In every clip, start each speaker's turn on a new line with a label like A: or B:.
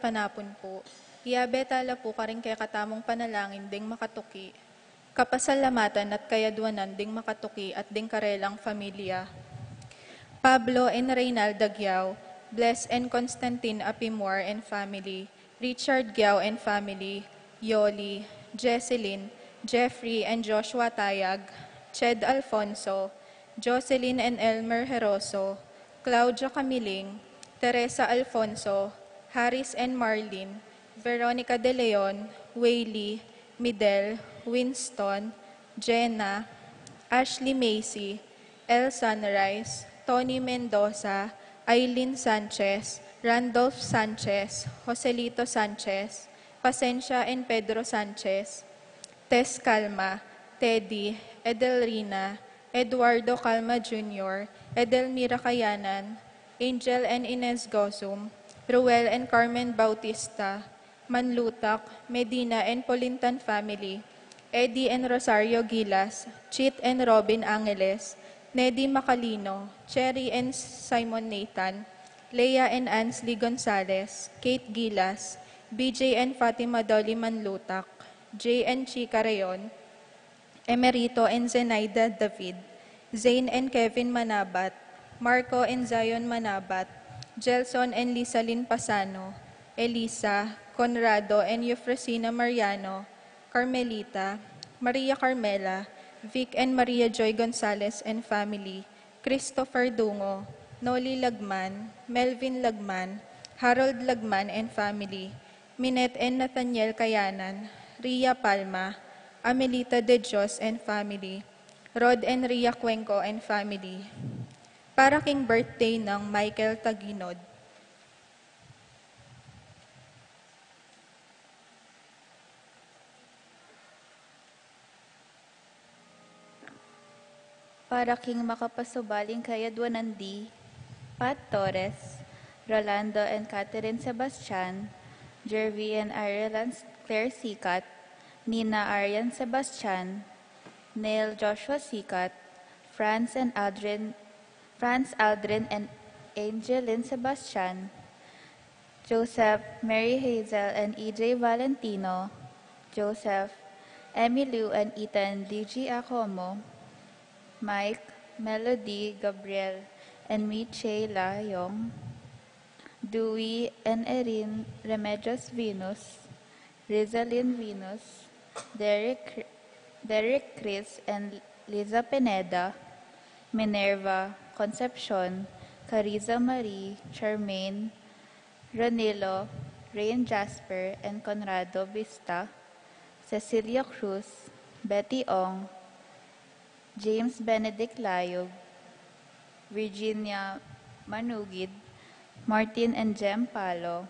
A: panapon po. Iabetala po karing kay katamong panalangin ding makatuki. Kapasalamatan at kayadwanan ding makatuki at ding karelang familia. Pablo and Reynalda Giao, Bless and Constantine Apimor and family, Richard Giao and family, Yoli, Jesselyn, Jeffrey and Joshua Tayag, Ched Alfonso, Jocelyn and Elmer Heroso, Claudia Camiling, Teresa Alfonso, Harris and Marlene, Veronica De Leon, Wayley, Midel, Winston, Jenna, Ashley Macy, El Sunrise, Tony Mendoza, Aileen Sanchez, Randolph Sanchez, Joselito Sanchez, Pasencia and Pedro Sanchez, Tess Calma, Teddy, Edelrina, Eduardo Calma Jr., Edelmira Kayanan, Angel and Inez Gosum, Ruel and Carmen Bautista, Manlutak, Medina and Polintan family, Eddie and Rosario Gilas, Chit and Robin Angeles, Neddy Macalino, Cherry and Simon Nathan, Leia and Ansley Gonzalez, Kate Gilas, BJ and Fatima Dolly Manlutak, J and Chica Rayon, Emerito and Zenaida David, Zane and Kevin Manabat, Marco and Zion Manabat, Gelson and Lisalyn Pasano, Elisa, Conrado and Eufrosina Mariano, Carmelita, Maria Carmela, Vic and Maria Joy Gonzalez and family, Christopher Dungo, Noli Lagman, Melvin Lagman, Harold Lagman and family, Minette and Nathaniel Kayanan, Ria Palma, Amelita De Dios and family, Rod and Ria Cuenco and family. Para king birthday ng Michael Taginod.
B: Para king makapasubaling kayadwanandi, Pat Torres, Rolando and Catherine Sebastian, Jervy and Ireland Claire Sikat, Nina Arian Sebastian, Neil Joshua Sikat, Franz Aldrin and Angelin Sebastian, Joseph, Mary Hazel and EJ Valentino, Joseph, Emily and Ethan DG Acomo, Mike, Melody, Gabriel, and Miche Layong, Dewey and Erin Remedios Venus, Rizalyn Venus, Derek Chris and Liza Pineda, Minerva, Concepcion, Cariza Marie, Charmaine, Ronilo, Rain Jasper, and Conrado Vista, Cecilia Cruz, Betty Ong, James Benedict Layog, Virginia Manugid, Martin and Jem Palo,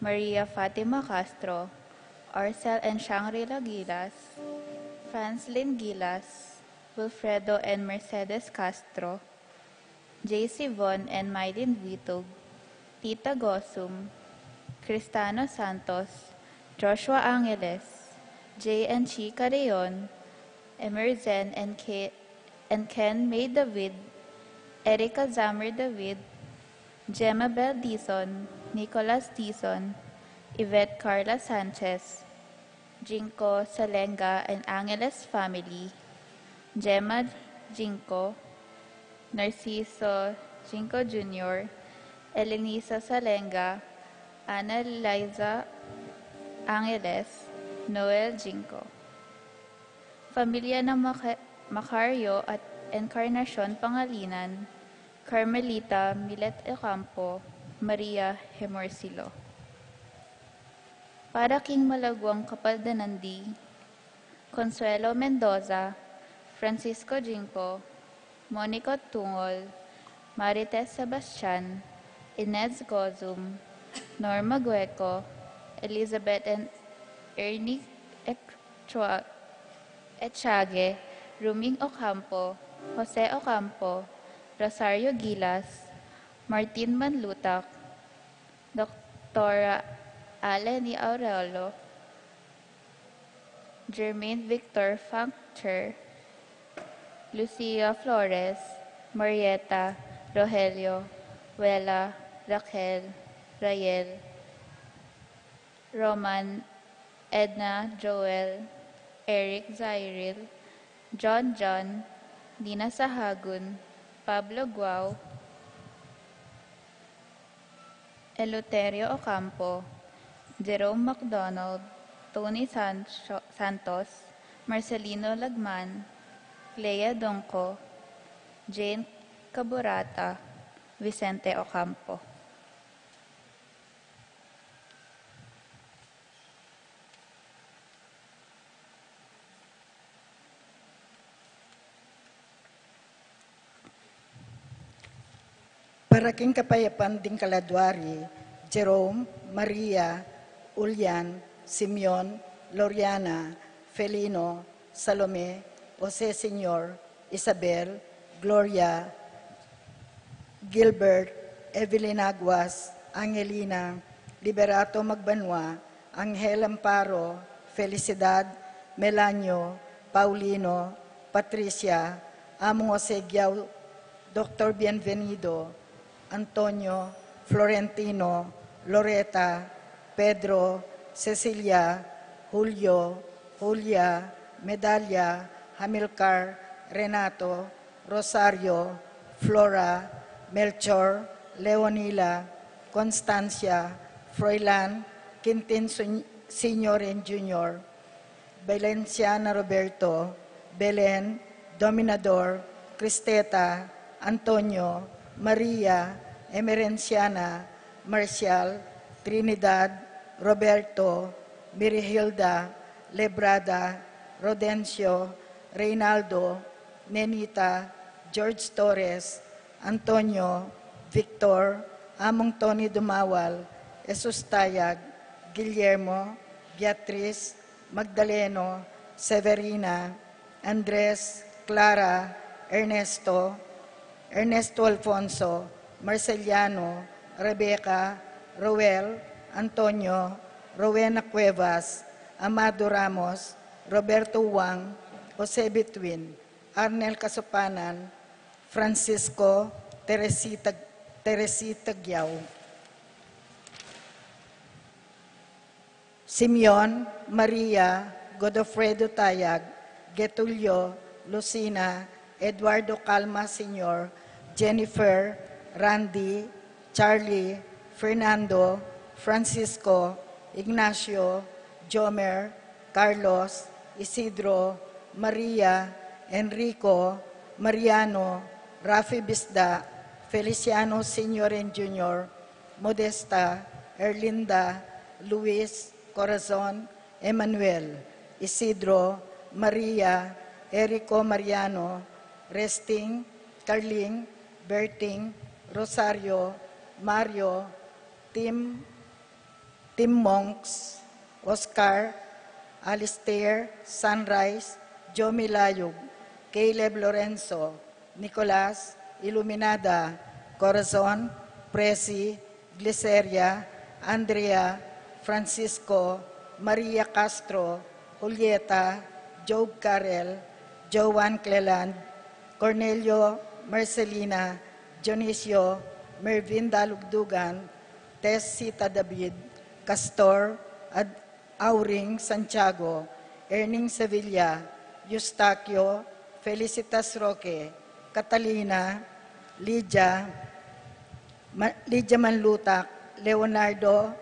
B: Maria Fatima Castro, Arcel and Shangri-La Gilas, Franslyn Gilas, Wilfredo and Mercedes Castro, JC Von and Mylene Witog, Tita Gosum, Cristano Santos, Joshua Angeles, J and Chica Reon, Emerzen and Ken May David, Erica Zamir David, Gemma Bell Dizon, Nicholas Dizon, Yvette Carla Sanchez, Jinko Salenga and Angeles family, Gemma Jinko, Narciso Jinko Jr., Elenisa Salenga, Ana Liza Angeles, Noel Jinko. Pamilya ng Macario at Encarnacion Pangalinan, Carmelita Milet Ocampo, Maria Hemorsilo. Para king Malagwang Kapaldanandi, Consuelo Mendoza, Francisco Jinko, Monica Tungol, Marites Sebastian, Inez Gozum, Norma Gueco, Elizabeth and Ernie Echage, Ruming Ocampo, Jose Ocampo, Rosario Gilas, Martin Manlutak, Dr. Aleni Aurelio, Jermaine Victor Functure, Lucia Flores, Marietta, Rogelio, Wela, Raquel, Rayel, Roman, Edna Joel, Eric Zyril, John, Dina Sahagun, Pablo Guao, Eleuterio Ocampo, Jerome MacDonald, Tony Santos, Marcelino Lagman, Lea Dongco, Jane Caburata, Vicente Ocampo.
C: Para king kapayapaan ding kaladwari, Jerome, Maria, Ulyan, Simeon, Loriana, Felino, Salome, Jose Senyor, Isabel, Gloria, Gilbert, Evelyn Aguas, Angelina, Liberato Magbanwa, Angel Amparo, Felicidad, Melanio, Paulino, Patricia, Among Jose Giao, Dr. Bienvenido, Antonio, Florentino, Loreta, Pedro, Cecilia, Julio, Julia, Medalla, Hamilcar, Renato, Rosario, Flora, Melchor, Leonila, Constancia, Froilan, Quintin Senior and Junior, Valenciana Roberto, Belen, Dominador, Cristeta, Antonio, Maria, Emerenciana, Marcial, Trinidad, Roberto, Mirihilda, Lebrada, Rodencio, Reynaldo, Nenita, George Torres, Antonio, Victor, Among Tony Dumawal, Jesus Tayag, Guillermo, Beatriz, Magdaleno, Severina, Andres, Clara, Ernesto Alfonso, Marceliano, Rebecca, Roel, Antonio, Rowena Cuevas, Amado Ramos, Roberto Wang, Jose Betwin, Arnel Kasupanan, Francisco, Teresita Giao, Simeon, Maria, Godofredo Tayag, Getulio, Lucina, Eduardo Calma Sr., Jennifer, Randy, Charlie, Fernando, Francisco, Ignacio, Jomer, Carlos, Isidro, Maria, Enrico, Mariano, Rafi Bisda, Feliciano Sr. and Jr., Modesta, Erlinda, Luis, Corazon, Emmanuel, Isidro, Maria, Erico Mariano, Resting, Carling, Berting, Rosario, Mario, Tim Monks, Oscar, Alistair, Sunrise, Jomi Layug, Caleb Lorenzo, Nicolas, Iluminada, Corazon, Presi, Gliceria, Andrea, Francisco, Maria Castro, Julieta, Job Carel, Joan Cleland, Cornelio, Marcelina, Dionisio, Mervin Dalugdugan, Tess Sita David, Castor, Auring Santiago, Erning Sevilla, Eustaquio, Felicitas Roque, Catalina, Lydia Manlutak, Leonardo,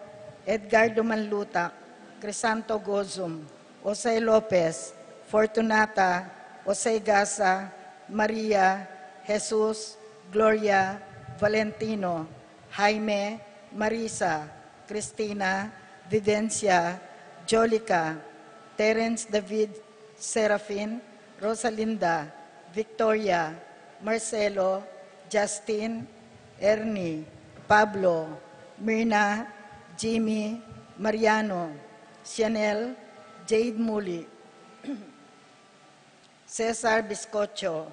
C: Edgardo Manlutak, Crisanto Gozum, Jose Lopez, Fortunata, Jose Gasa, Maria, Jesus, Gloria, Valentino, Jaime, Marisa, Cristina, Videncia, Jolica, Terence David, Serafin, Rosalinda, Victoria, Marcelo, Justin, Ernie, Pablo, Myrna, Jimmy, Mariano, Chanel, Jade Muli, Cesar Biscocho,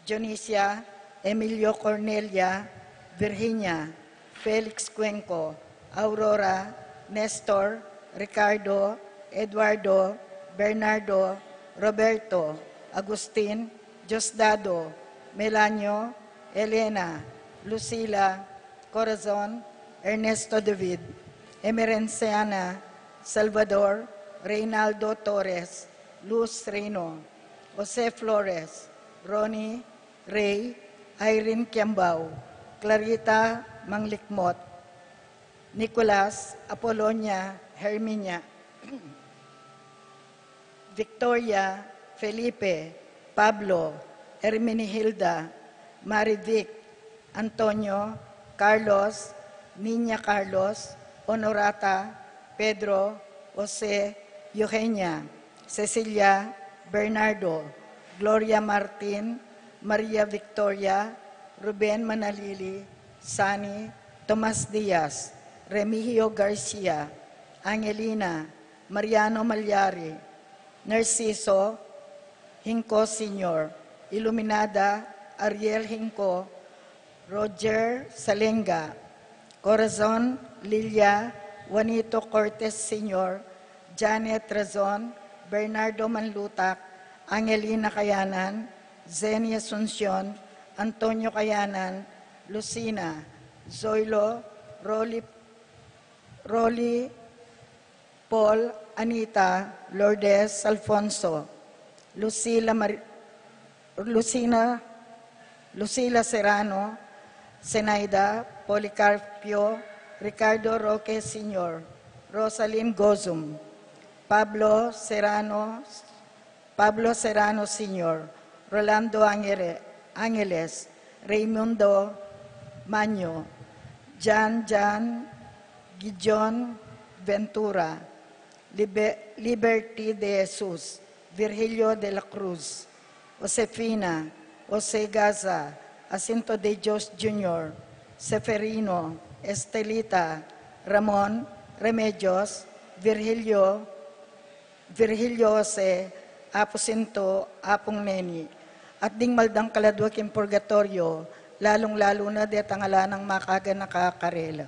C: Dionisia, Emilio Cornelia, Virginia, Felix Cuenco, Aurora, Nestor, Ricardo, Eduardo, Bernardo, Roberto, Agustin, Diosdado, Melanio, Elena, Lucila, Corazon, Ernesto David, Emerenciana, Salvador Reynaldo Torres, Luz Reyno, Jose Flores, Ronnie Ray, Irene Kiambao, Clarita Manglikmot, Nicolas Apolonia Herminia, Victoria Felipe, Pablo, Hermenihilda, Marivic, Antonio, Carlos, Niña Carlos, Honorata, Pedro, Jose, Eugenia, Cecilia, Bernardo, Gloria Martin, Maria Victoria, Ruben Manalili, Sani, Tomas Diaz, Remigio Garcia, Angelina, Mariano Malyari, Narciso, Hinco Sr., Iluminada, Ariel Hinco, Roger Salenga, Corazon Lilia, Juanito Cortez Sr., Janet Razon, Bernardo Manlutak, Angelina Kayanan, Zenia Asuncion, Antonio Kayanan, Lucina, Zoilo, Rolly, Paul, Anita, Lourdes, Alfonso, Lucila Serrano, Zenaida, Policarpio, Ricardo Roque Sr., Rosalyn Gozum, Pablo Serrano Sr., Rolando Angeles, Raimundo Maño, Jan Gijon Ventura, Liberty de Jesus, Virgilio de la Cruz, Josefina, Jose Gaza, Jacinto de Dios Jr., Seferino, Estelita, Ramon, Remedios, Virgilio Jose, Aposinto, Apong Neni, at ding maldang kaladwak in purgatorio, lalong-lalo na di at ang ala ng makaga nakakarela.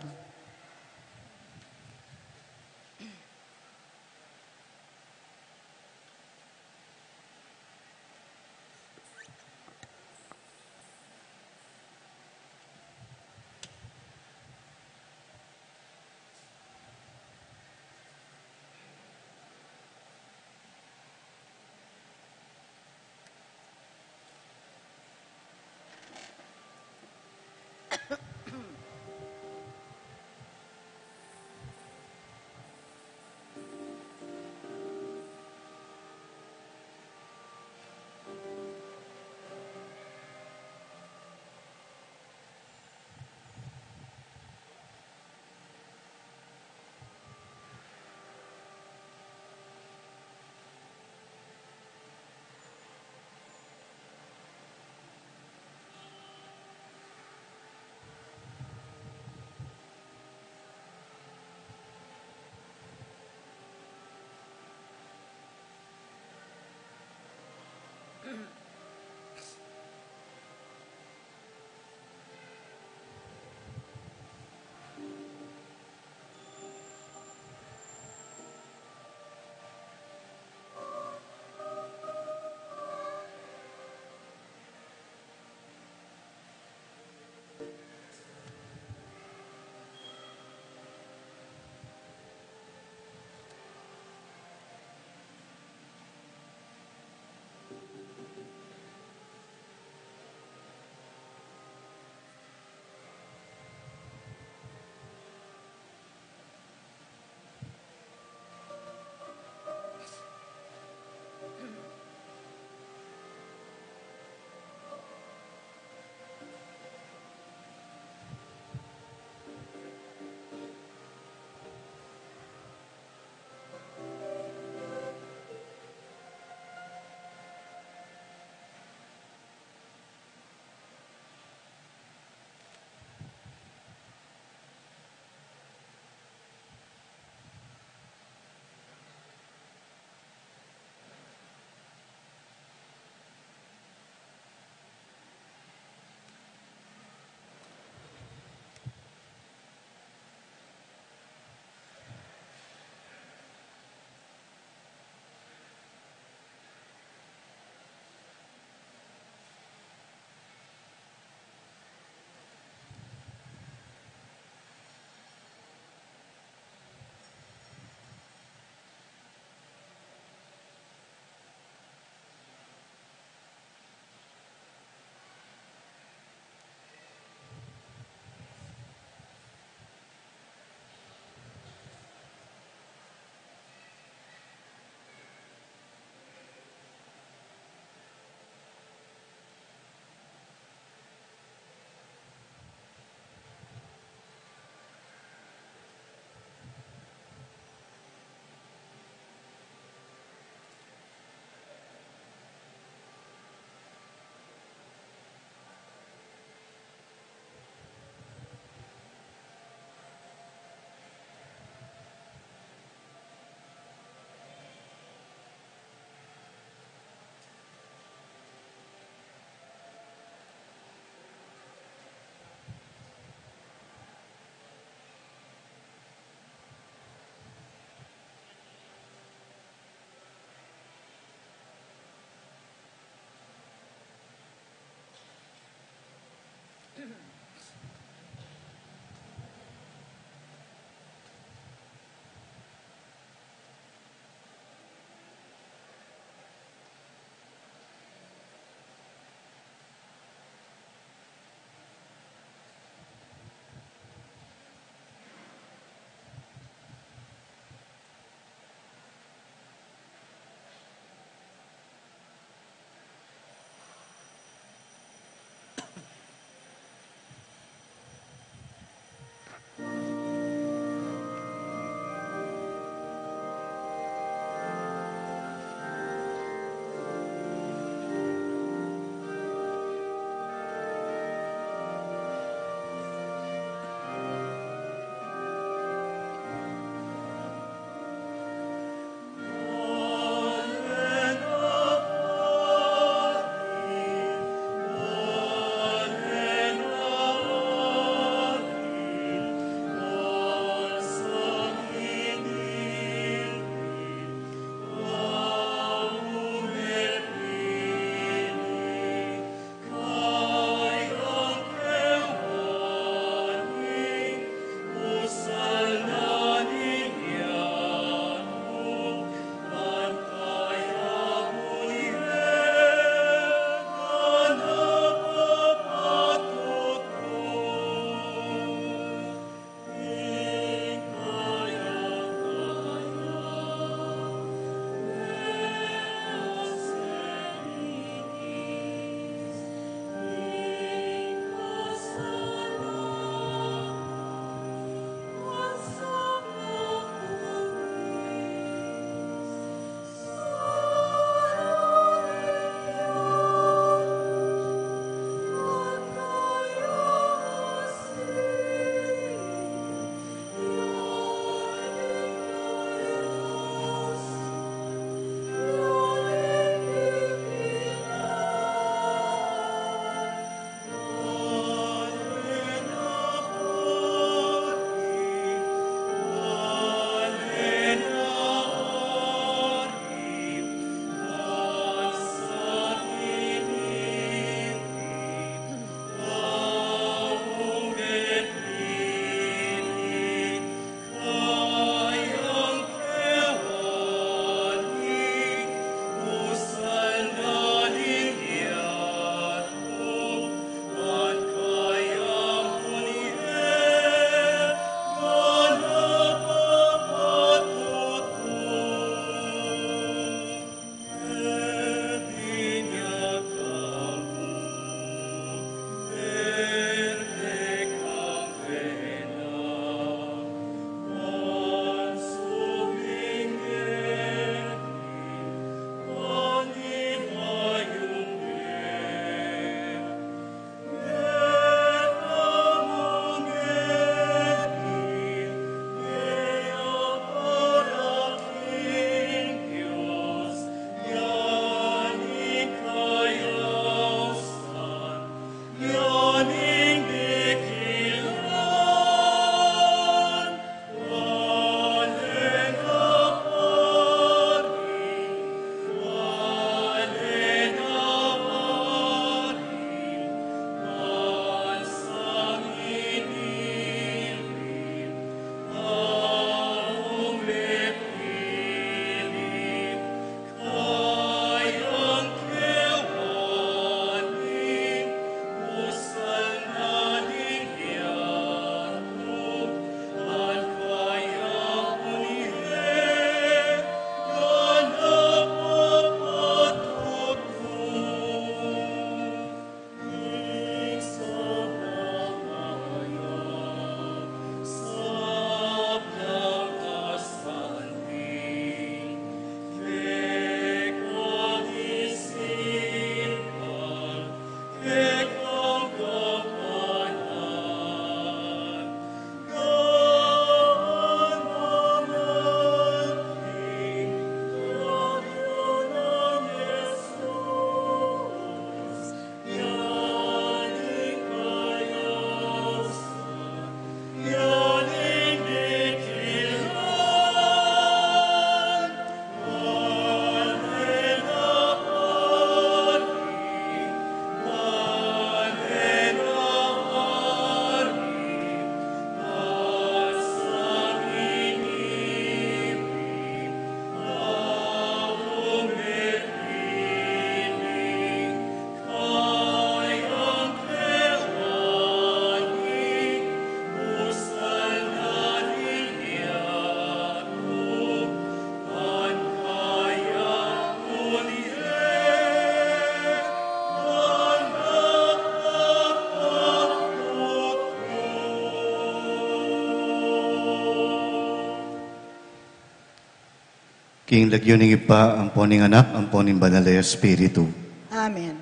D: King lagyuning ipa ang poning anak, ang poning banal na Espiritu.
C: Amen.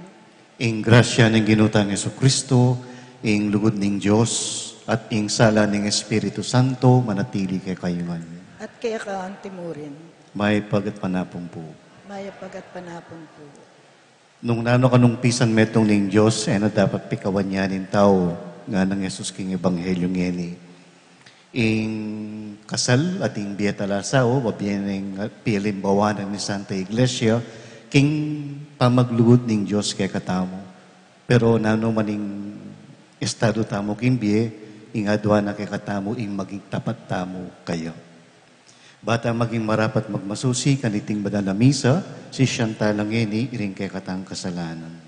D: Ing grasya ng ginutang Yesu Kristo, ing lugod ng Diyos, at ing sala ng Espiritu Santo, manatili kay kayuman.
C: At kaya ka ang timurin,
D: May pagat panapong po.
C: mayapag at panapon po.
D: Nung nano kanong pisan metong ng Diyos, na dapat pikawan niya nin tao, nga ng Yesus king Ebanghelyo ngeni. Ing kasal at ing biyatalasao, wabiyan ng pilimbawanan ni Santa Iglesia, king pamaglugod ng Diyos kay katamo. Pero nano maning estado tamo king biye, ing adwa na kay katamo, ing maging tapat tamo kayo. Bata maging marapat magmasusi, kaniting banal na misa, si Chantal Langeni, iring kay katang kasalanan.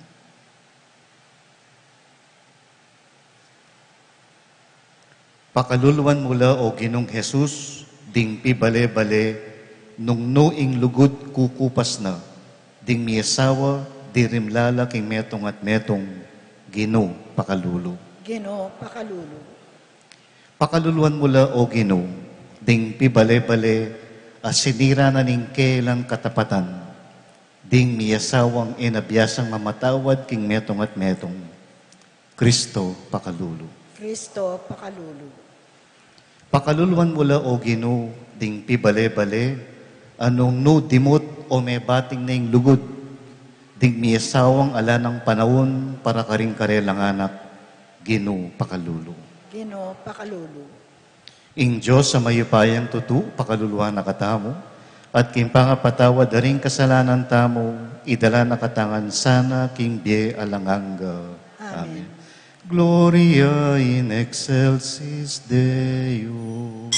D: Pakaluluan mula o Ginong Jesus, ding pibale-bale, nung nuing lugod kukupas na, ding miyasawa, dirimlala king metong at metong, Gino, pakalulo.
C: Ginoo, pakalulu.
D: Pakaluluan mula o Gino, ding pibale-bale, asinira na ning kailang katapatan, ding miyasawang inabiyasang mamatawad king metong at metong, Kristo, pakalulo.
C: Kristo, pakalulu.
D: Pakaluluan mula o Gino, ding pibale-bale, anong no dimot o may bating na yung lugod, ding miyasawang ala ng panahon para karing karelang anak, Gino, pakalulo.
C: Ginoo, pakalulu.
D: Ing Diyos sa mayupayang tutu, pakaluluhan na katamo, at king pangapatawad na rin kasalanan tamo, idala na katangan sana king biye alanganga.
C: Amen.
D: Gloria in excelsis Deo.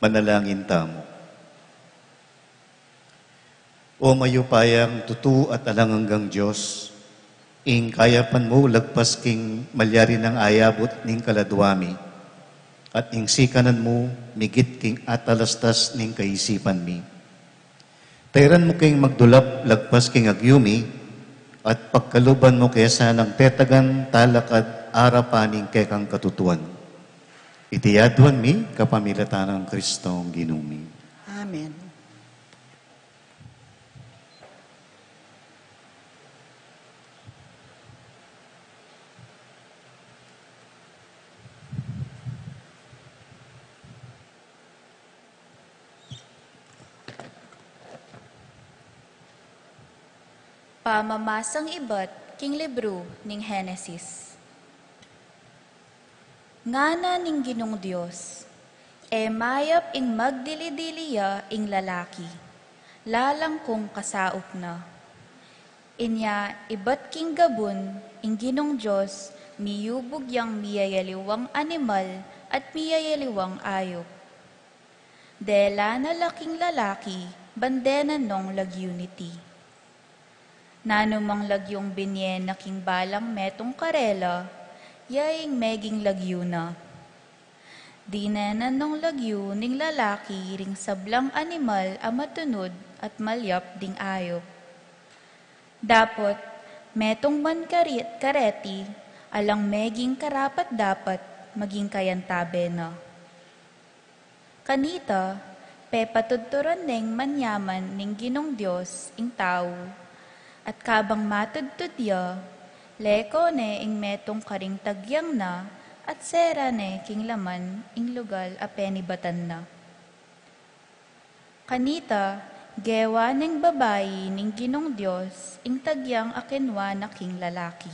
D: Panalangin tamo. O mayupayang tutu at alanganggang Diyos, ing kayapan mo lagpas king malyari ng ayabot ning kaladwami, at ing sikanan mo migit king atalastas ning kaisipan mi. Tayran mo king magdulap lagpas king agyumi, at pagkaluban mo kesa ng tetagan talakad arapaning kekang katutuan. Itiyadwan mi kapamilatan ng Kristong ginumi.
C: Amen.
B: Pamamasang ibat king libro ning Henesis. Ngana ning Ginong Dios, mayap ing magdilidiliya ing lalaki, lalang kong kasaop na. Inya ibat king gabon ing Ginong Dios, miyubog yang miyayaliwang animal at miyayaliwang ayop. Dela na laking lalaki, bandenan nong lagunity. Nanumang lagyong binyen na king balang metong karela, yaing meging lagyo na. Dinenan nung lagyo ning lalaki ring sablang animal a matunod at malyap ding ayop. Dapot, metong man kareti, alang meging karapat dapat maging kayantabe na. Kanita, pepatudturan ning manyaman ning Ginong Diyos ing tao, at kabang matudtudya, leko ne ing metong karing tagyang na, at sera ne king laman ing lugal a penibatan na. Kanita, gewa ning babayi ning Ginong Diyos, ing tagyang akenwa na king lalaki.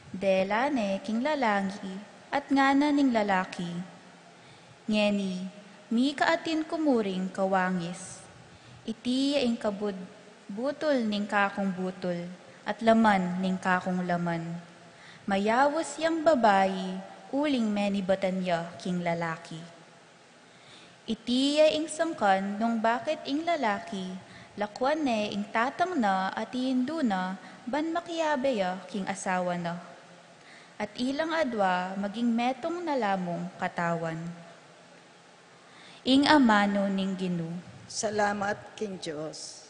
B: Dela ne king lalaki, at ngana ning lalaki. Ngeni, mi kaatin kumuring kawangis. Iti ing butol ning kakong butol, at laman ning kakong laman. Mayawos yang babayi, uling menibatan ya king lalaki. Itiya ing sangkan nung bakit ing lalaki, lakwan ne ing tatang na at hindu na, ban makiyabe ya king asawa na. At ilang adwa maging metong nalamong katawan. Ing amano ning Ginu.
C: Salamat, King Diyos.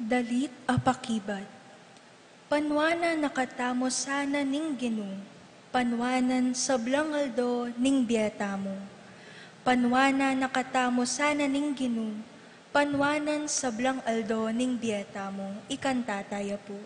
E: Dalit apakibat. Panwana nakatamo sana ning Ginu, panwanan sablang aldo ning biyatamo. Panwana nakatamo sana ning Ginu, panwanan sablang aldo ning biyatamo. Ikanta tayo po.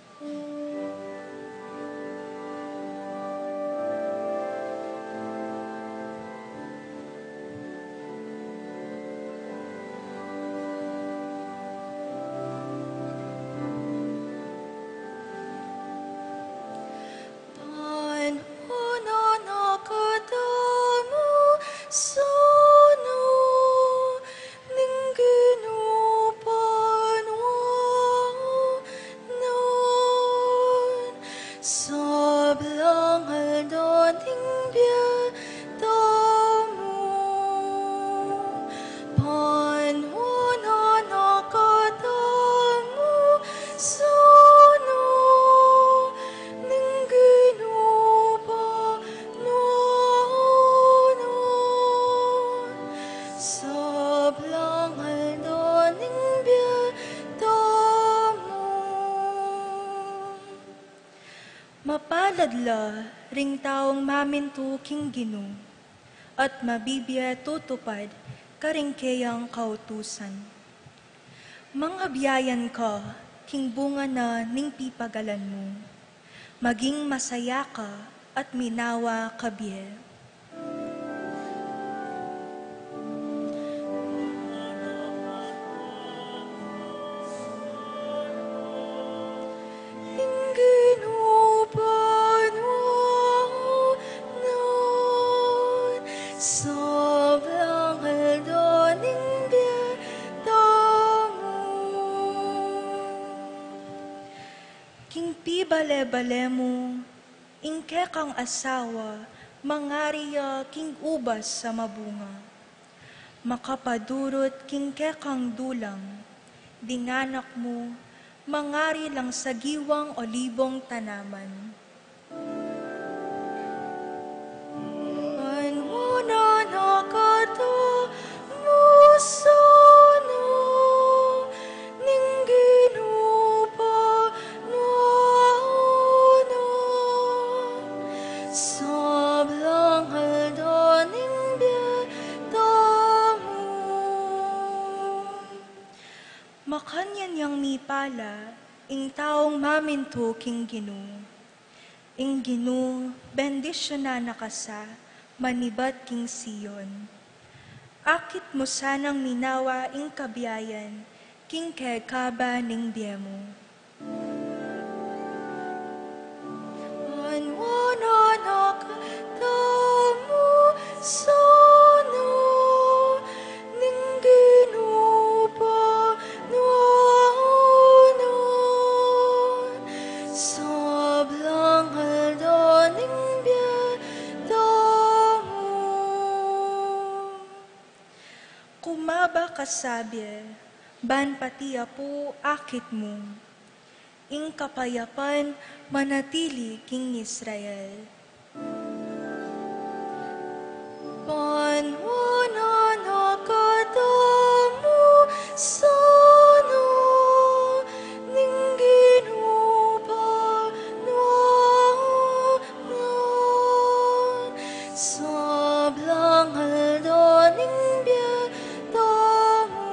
E: Mapaladla ring taong mamintu king Ginu, at mabibiya tutupad karing kayang kautusan. Mangabyayan ka, king bunga na ning pipagalan mo, maging masaya ka at minawa kabiel. bale-bale mo, ingke kang asawa, mangariya king ubas sa mabunga. Makapadurot kingke kang dulang, dinganak mo, mangari lang sa giwang olibong tanaman. Anwana nakata musana, ningginupa nauna, sablang halda ningbiyatamu. Makanyan yang mipala, ing taong maminto king Ginoo. Ing Ginoo, bendisyon na nakasa, manibat king Siyon. Akit mo sanang minawa ing kabiyayan, king kekaba ning biyemo. Anwana nakatamu sana, ning ginupa nuana, sablang halda ning biyatamu. Kumaba kasabye, ban pati apo akit mo. Ing kapayapan manatili king Israel. Panwana nakatamu sana, ning ginupa nuana, sablang halda ning biyatamu.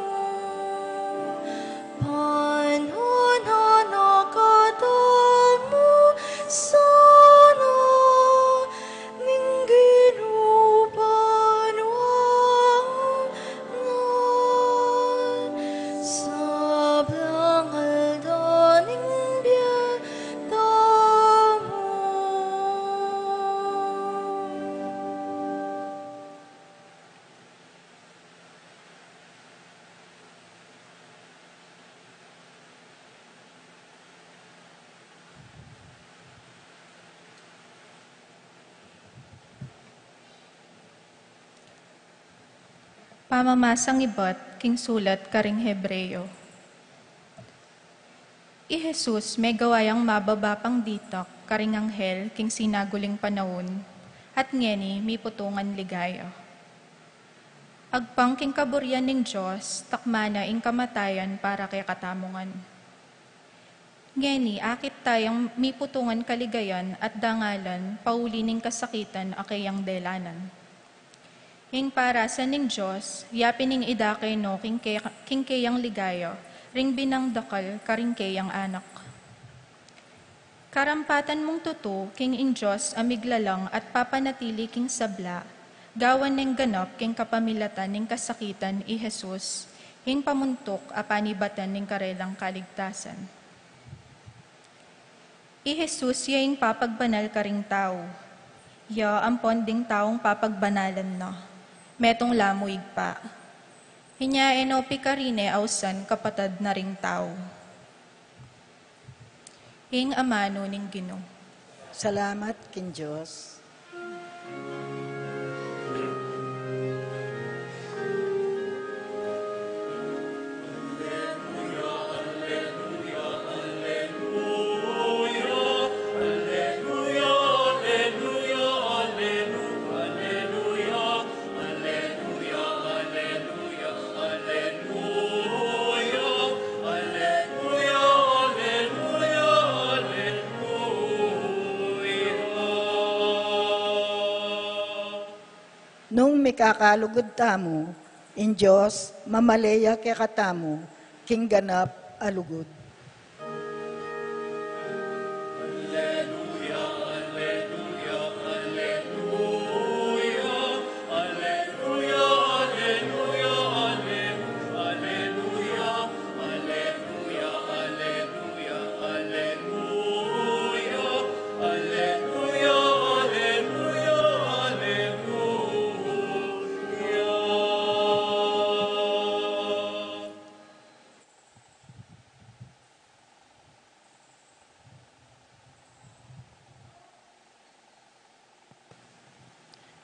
E: Panwana nakatamu sana, ning ginupa nuana, sablang halda ning biyatamu.
A: Pamamasang ibot, king sulat karing Hebreyo. I Jesus may gawayang mababa pang ditak, karing anghel, king sinaguling panahon, at ngeni mi putungan ligaya. Agpang king kaburyan ning Diyos, takmana ing kamatayan para kay katamungan. Ngeni akit tayang mi putungan kaligayan at dangalan, pauli ning kasakitan akayang delanan. Ing para sa ning Diyos, yapin ning idakay no king kayang ligaya, ring binangdakal karing kayang anak. Karampatan mong tuto, king ing Diyos amiglalang at papanatili king sabla, gawan ning ganap king kapamilatan ning kasakitan i Jesus, ing pamuntok apanibatan ning karelang kaligtasan. I Jesus yaing papagbanal karing tao, ya ampon ding taong papagbanalan na. Metong lamuig pa. Hinyaen o pikarine ausan kapatad na ring tao. Ing amano ning Ginoo.
C: Salamat kin Diyos. Nung mikakalugod tamo, in Diyos, mamaleya kay katamo, king ganap alugod.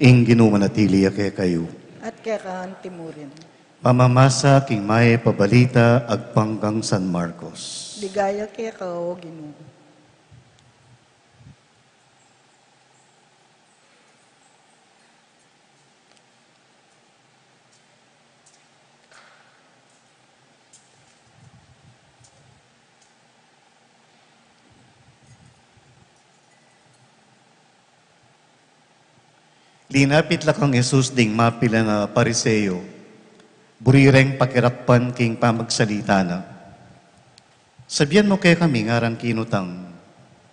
D: ing ginumanatili kay kayo.
C: at kaya timurin.
D: Pamamasa king may pabalita agpanggang San Marcos.
C: Ligaya kaya kao, Ginoo.
D: Linapit la kang Jesus ding mapila na pariseyo, burireng pakirakpan king pamagsalita na. Sabihan mo kay kami ngarang kinutang,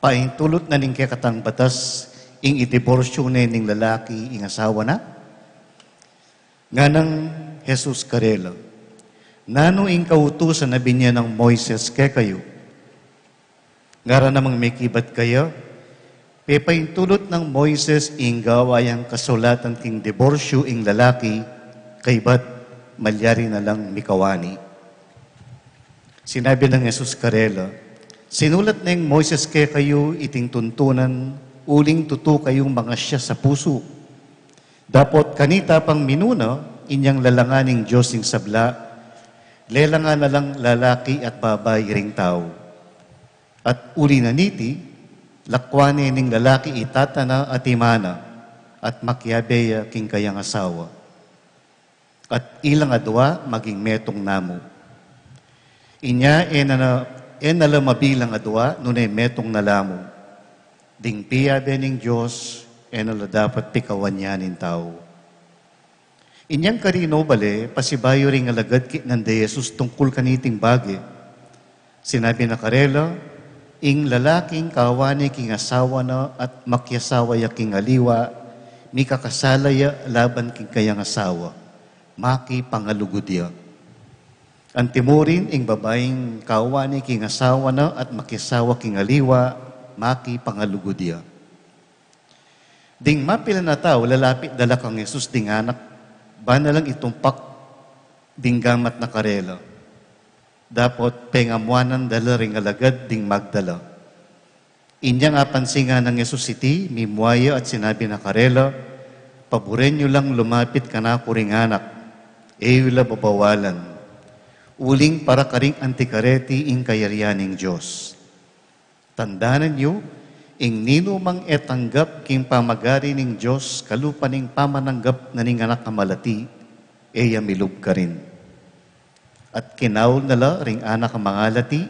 D: paintulot na ning kay katang batas, ing itiborsyo ning lalaki ing asawa na? Nganang Jesus karela, nano ing kautusan na binya ng Moises kay kayo? Ngara namang may kibat kayo, pepaintulot ng Moises ing gawayang kasulatan king diborsyo ing lalaki, kay ba't malyari na lang mikawani. Sinabi ng Jesus karela, sinulat na yung Moises kay kayo iting tuntunan, uling tuto kayong mga siya sa puso. Dapot kanita pang minuna, inyang lalanganing Diyos ing sabla, lelangan na lang lalaki at babae ring tao. At uli na niti, lakwani ning lalaki itatana at imana at makyabeya king kayang asawa. At ilang adwa maging metong namo. Inya enala mabilang adwa nunay metong nalamo. Ding piyabe ning Diyos enala dapat pikawan niya nin tao. Inyang karino bale pasibayo ring alagad kit ng de Jesus tungkol kaniting bagi. Sinabi na karela, ing lalaking kawani king asawa na at makyasawa ya king aliwa, mi kakasalaya laban king kayang asawa, maki pangalugudya. Ang timurin ing babaeng kawani king asawa na at makyasawa king aliwa, maki pangalugudya. Ding mapila na tao, lalapit dala kang Jesus ding anak, ba na lang itumpak ding gamat na karela. Dapat pengamuanan dala ring alagad ding magdala. Inyang apansinga ng Jesus City, mimuaya at sinabi na karela, paboren nyo lang lumapit ka na ko ring anak, wala babawalan. Uling para karing antikareti ing kayarianing Diyos. Tandaanan nyo, ing ninumang etanggap king pamagari ning Diyos, kalupaning pamananggap na ning anak kamalati, milub ka rin. At kinaul nala ring anak ang mangalati,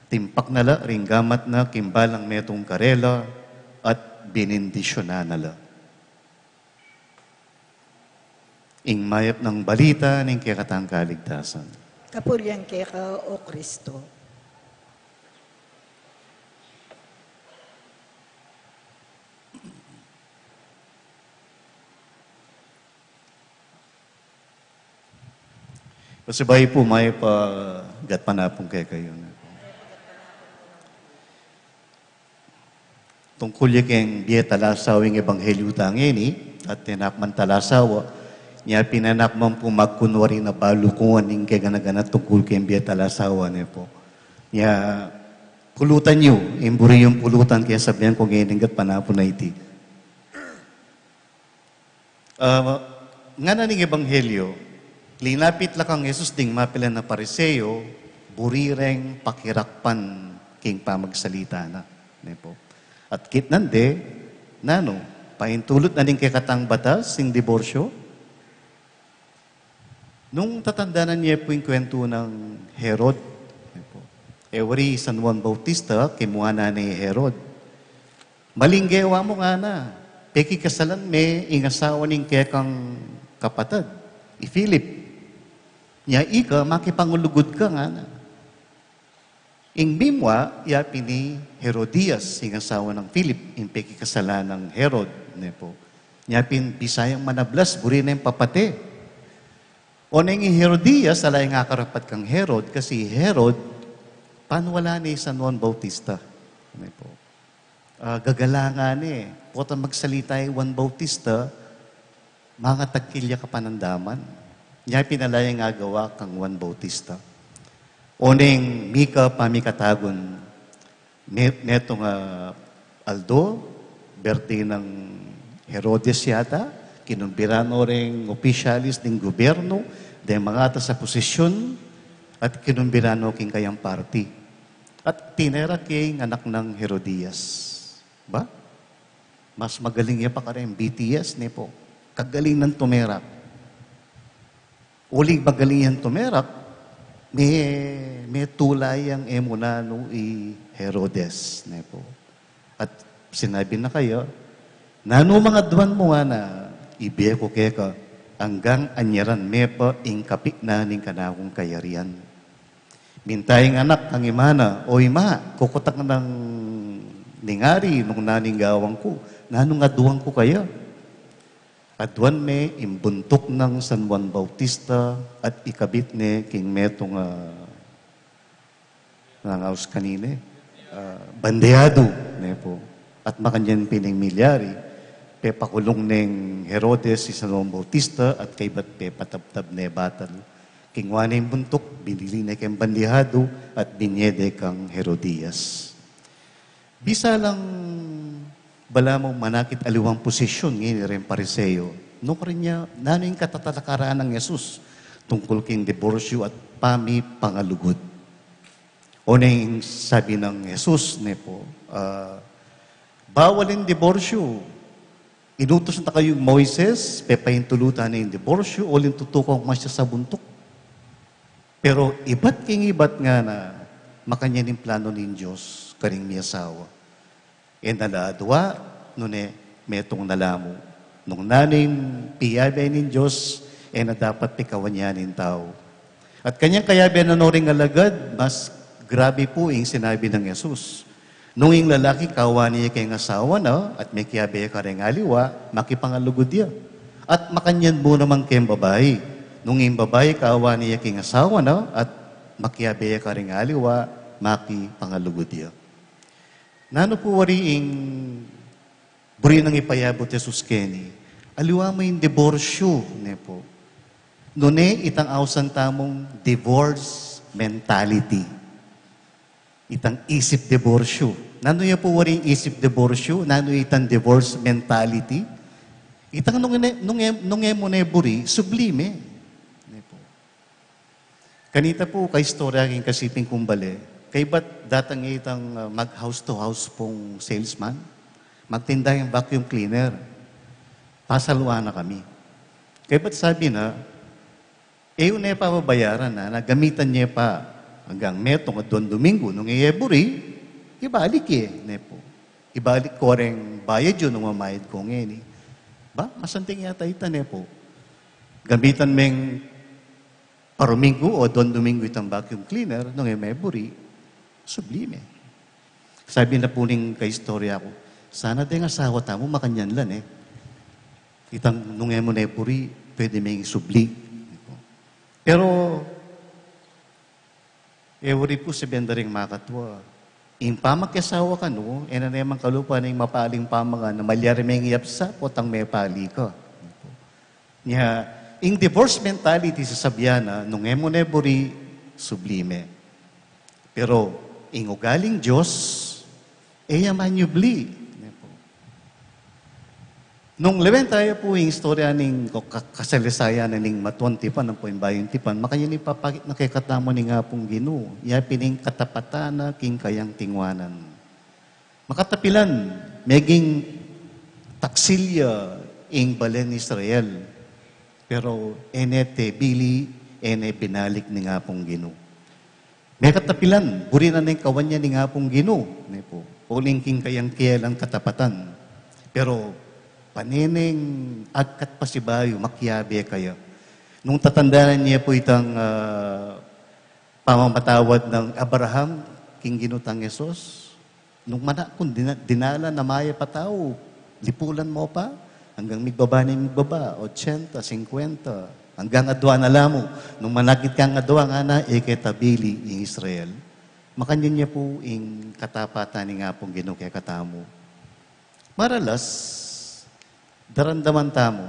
D: timpak nala ring gamat na kimbalang metong karela, at binindisyonan nala. Ing mayap ng balita ning kekatang kaligtasan.
C: Kapurihan kaya ka, O Kristo.
D: Kasi bayi po, may gat panapong kaya kayo. Tungkol yung biya talasawing ebanghelyo tangini, at tinapman talasawa, niya pinanakman po magkunwari na balukuan ng kaya ganagana tungkol yung biya talasawa niya po. Niya, pulutan niyo, imburi yung pulutan, kaya sabihan ko ngayon gat panapon na iti. Nga na ning ebanghelyo, linapit la kang Jesus ding mapila na pariseyo, burireng pakirakpan king pamagsalita na. Po. At kit nande, nano, paintulot na ning kekatang batas, sing diborsyo. Nung tatandanan niya po yung kwento ng Herod, po. Every San Juan Bautista, kimuha ni Herod. Malinggewa mo nga na, peki kasalan me, ingasawa ning kekang kapatad, i-Philip. Nya ika, makipangulugod ka nga na. Ing bimwa, yapi ni Herodias, ing asawa ng Philip, ing pekikasalan ng Herod. Po. Yapin, bisayang manablas, buri na yung papate. O na yung Herodias, alay nga karapat kang Herod, kasi Herod, panwala ni San Juan Bautista. Po. Gagalangan Pota magsalita yung Juan Bautista, mga tagkilya ka panandaman. Niya pinalaya nga gawa kang Juan Bautista. Oneng Mika pamikatagon, netong Aldo, birthday ng Herodes yata, kinumbirano rin opisyalis ng gobyerno, de mga sa posisyon, at kinumbirano king kayang party. At tinera king anak ng Herodias. Ba? Mas magaling niya pa ka rin, BTS, ne po. Kagaling ng tumerak. Uling magaling yan tumerak, may tulay ang emunano i Herodes, ne po. At sinabi na kayo, nano mga duwan mo nga na ibiye ko keka hanggang anyaran me pa ingkapit na ning kanakong kayarian. Mintayang anak ang imana, o ima, kukutak ng ningari nung naning gawang ko, nanong aduang ko kaya. Aduan me imbuntok ng San Juan Bautista at ikabit ne king metong nangaus kanine, bandeado, ne po. At makanyan pining milyari, pe pakulong neng Herodes si San Juan Bautista at kay bat pe pataptab ne batal. King waning buntok, binili na kang bandihado at binyede kang Herodias. Bisa lang bala mo manakit aliwang posisyon ngayon rin pariseyo. No rin niya, nano yung katatakaraan ng Yesus tungkol king diborsyo at pami pangalugod. O na yung sabi ng Yesus, ne po, bawal yung diborsyo. Inutos na kayong Moises, pepahintulutan na yung diborsyo, o yung tutukong mas siya sa buntok. Pero iba't king iba't nga na makanyan yung plano ng Diyos, karing miyasawa. E naladwa, nune, metong nalamo. Nung naning piyabay ng Diyos, na dapat pikawan niya ng tao. At kanyang kayabay na noring alagad, mas grabe po yung sinabi ng Yesus. Nung yung lalaki, kawan niya kayong asawa na, at may kiyabay ka rin aliwa, makipangalugod niya. At makanyan mo naman kayong babae. Nung yung babae, kawan niya kayong asawa na, at makiyabay ka rin aliwa, makipangalugod niya. Nano po wariing buri nang ipayabot Jesus Kenny, aliwa mo yung diborsyo, ne po. Nune, itang awsan tamong divorce mentality. Itang isip diborsyo. Nano yan po waring isip diborsyo, nano itang divorce mentality. Itang nung mo ne buri, sublime. Ne po. Kanita po, kay istorya king kasiping kumbale, kay ba't datang itang mag-house to house pong salesman? Magtinda yung vacuum cleaner. Pasaluan na kami. Kay ba't sabi na, yun na pa mabayaran na, nagamitan niya pa hanggang metong at doon Domingo, nung iyeburi, ibalik ne po. Ibalik ko rin bayad yun nung mamayad ko ngayon. Ba, masanting yata ita ne po. Gamitan meng Paromingo o doon Domingo itang vacuum cleaner, nung iyeburi, sublime. Sabi na po ning ka-istorya ko, sana din asawa tamo makanyan lan Itang nung mo na puri, pwede may subli. Pero, ewari po si bendaring makatwa. In pamakyasawa ka no, na naman kalupa na yung mapaling pamanga na malyari may ngiyapsa, potang may pali ka. Nya, in divorce mentality sa Sabiana, nung mo na puri, sublime. Pero, ingugaling Diyos, manyubli. Nung lewen tayo po yung istorya ng kasalisaya na ning matuan tipan, ng po yung bayong tipan, makanya ni papakit na kay katamo ni nga pong Ginoo. Ya pining katapatana king kayang tingwanan. Makatapilan, meging taksilya ing balen Israel. Pero enete bili, binalik ni nga pong Ginoo. May katapilan, buri na ng kawan niya ni nga pong Ginoo. Uling king kayang kiyalang katapatan. Pero panineng agkat pasibayo, makyabe kayo. Nung tatandaan niya po itang pamamatawad ng Abraham, king ginutang Yesus, nung kung dinala na maya pa tao, lipulan mo pa, hanggang migbaba na migbaba, 80, 50, hanggang adwa na lamo. Nung manakit kang adwa nga na, iketabili in Israel. Makanyan niya po ing katapatan ni nga pong Ginoo kay katamo. Maralas, darandaman tamo,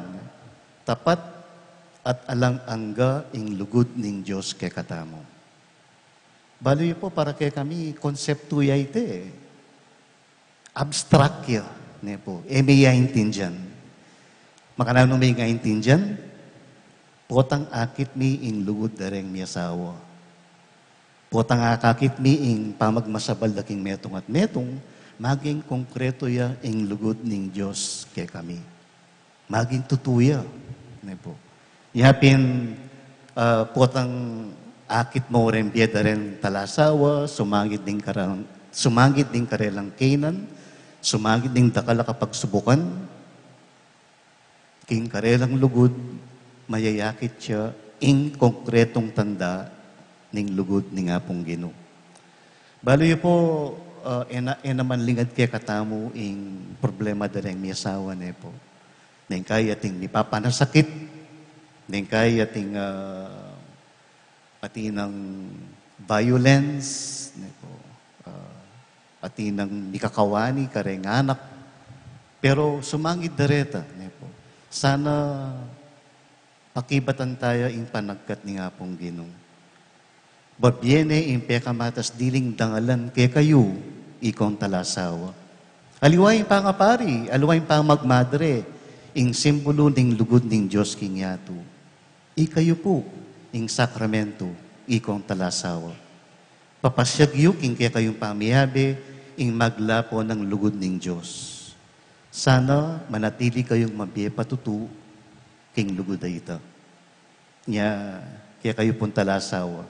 D: tapat at alang-angga ing lugod ning Diyos kay katamo. Baloy po para kay kami, konsepto ya ite. Abstract ya. Ne po. May intindihan. Makanano may ngaintindihan? Potang akit mi ing lugod dareng mi asawa. Potang akakit mi ing pamagmasabal daking metong at metong, maging konkreto ya ing lugod ning Diyos kay kami. Maging tutuya. Ne po. Yapin, potang akit mo rin biyada rin talasawa, sumangit din karelang Canaan, sumangit din dakala kapag subukan, king karelang lugod, mayayakit siya, ing konkretong tanda ning lugod ning apong Ginoo. Baloy po, naman lingad kaya katamo ing problema dareng mi asawa ne po. Ning kaya ting nipapanasakit, ning kaya ting pati ng violence, ne po, pati ng nikakawani, kareng anak. Pero sumangit dareta, ne po. Sana pakibatan tayo ing panagkat ni nga pong Ginoo. Babyene ing pekamatas diling dangalan kay kayo, ikong talasawa. Aliwain pa nga pari, aliwain pa magmadre, ing simbolo ning lugod ning Diyos king yato. Ikayo po, ing sakramento, ikong talasawa. Papasyagyo king kaya kayong pamiyabe, ing maglapo ng lugod ning Diyos. Sana manatili kayong mabiye patutu, king lugod ay ito. Nya, kaya kayo pong talasawa.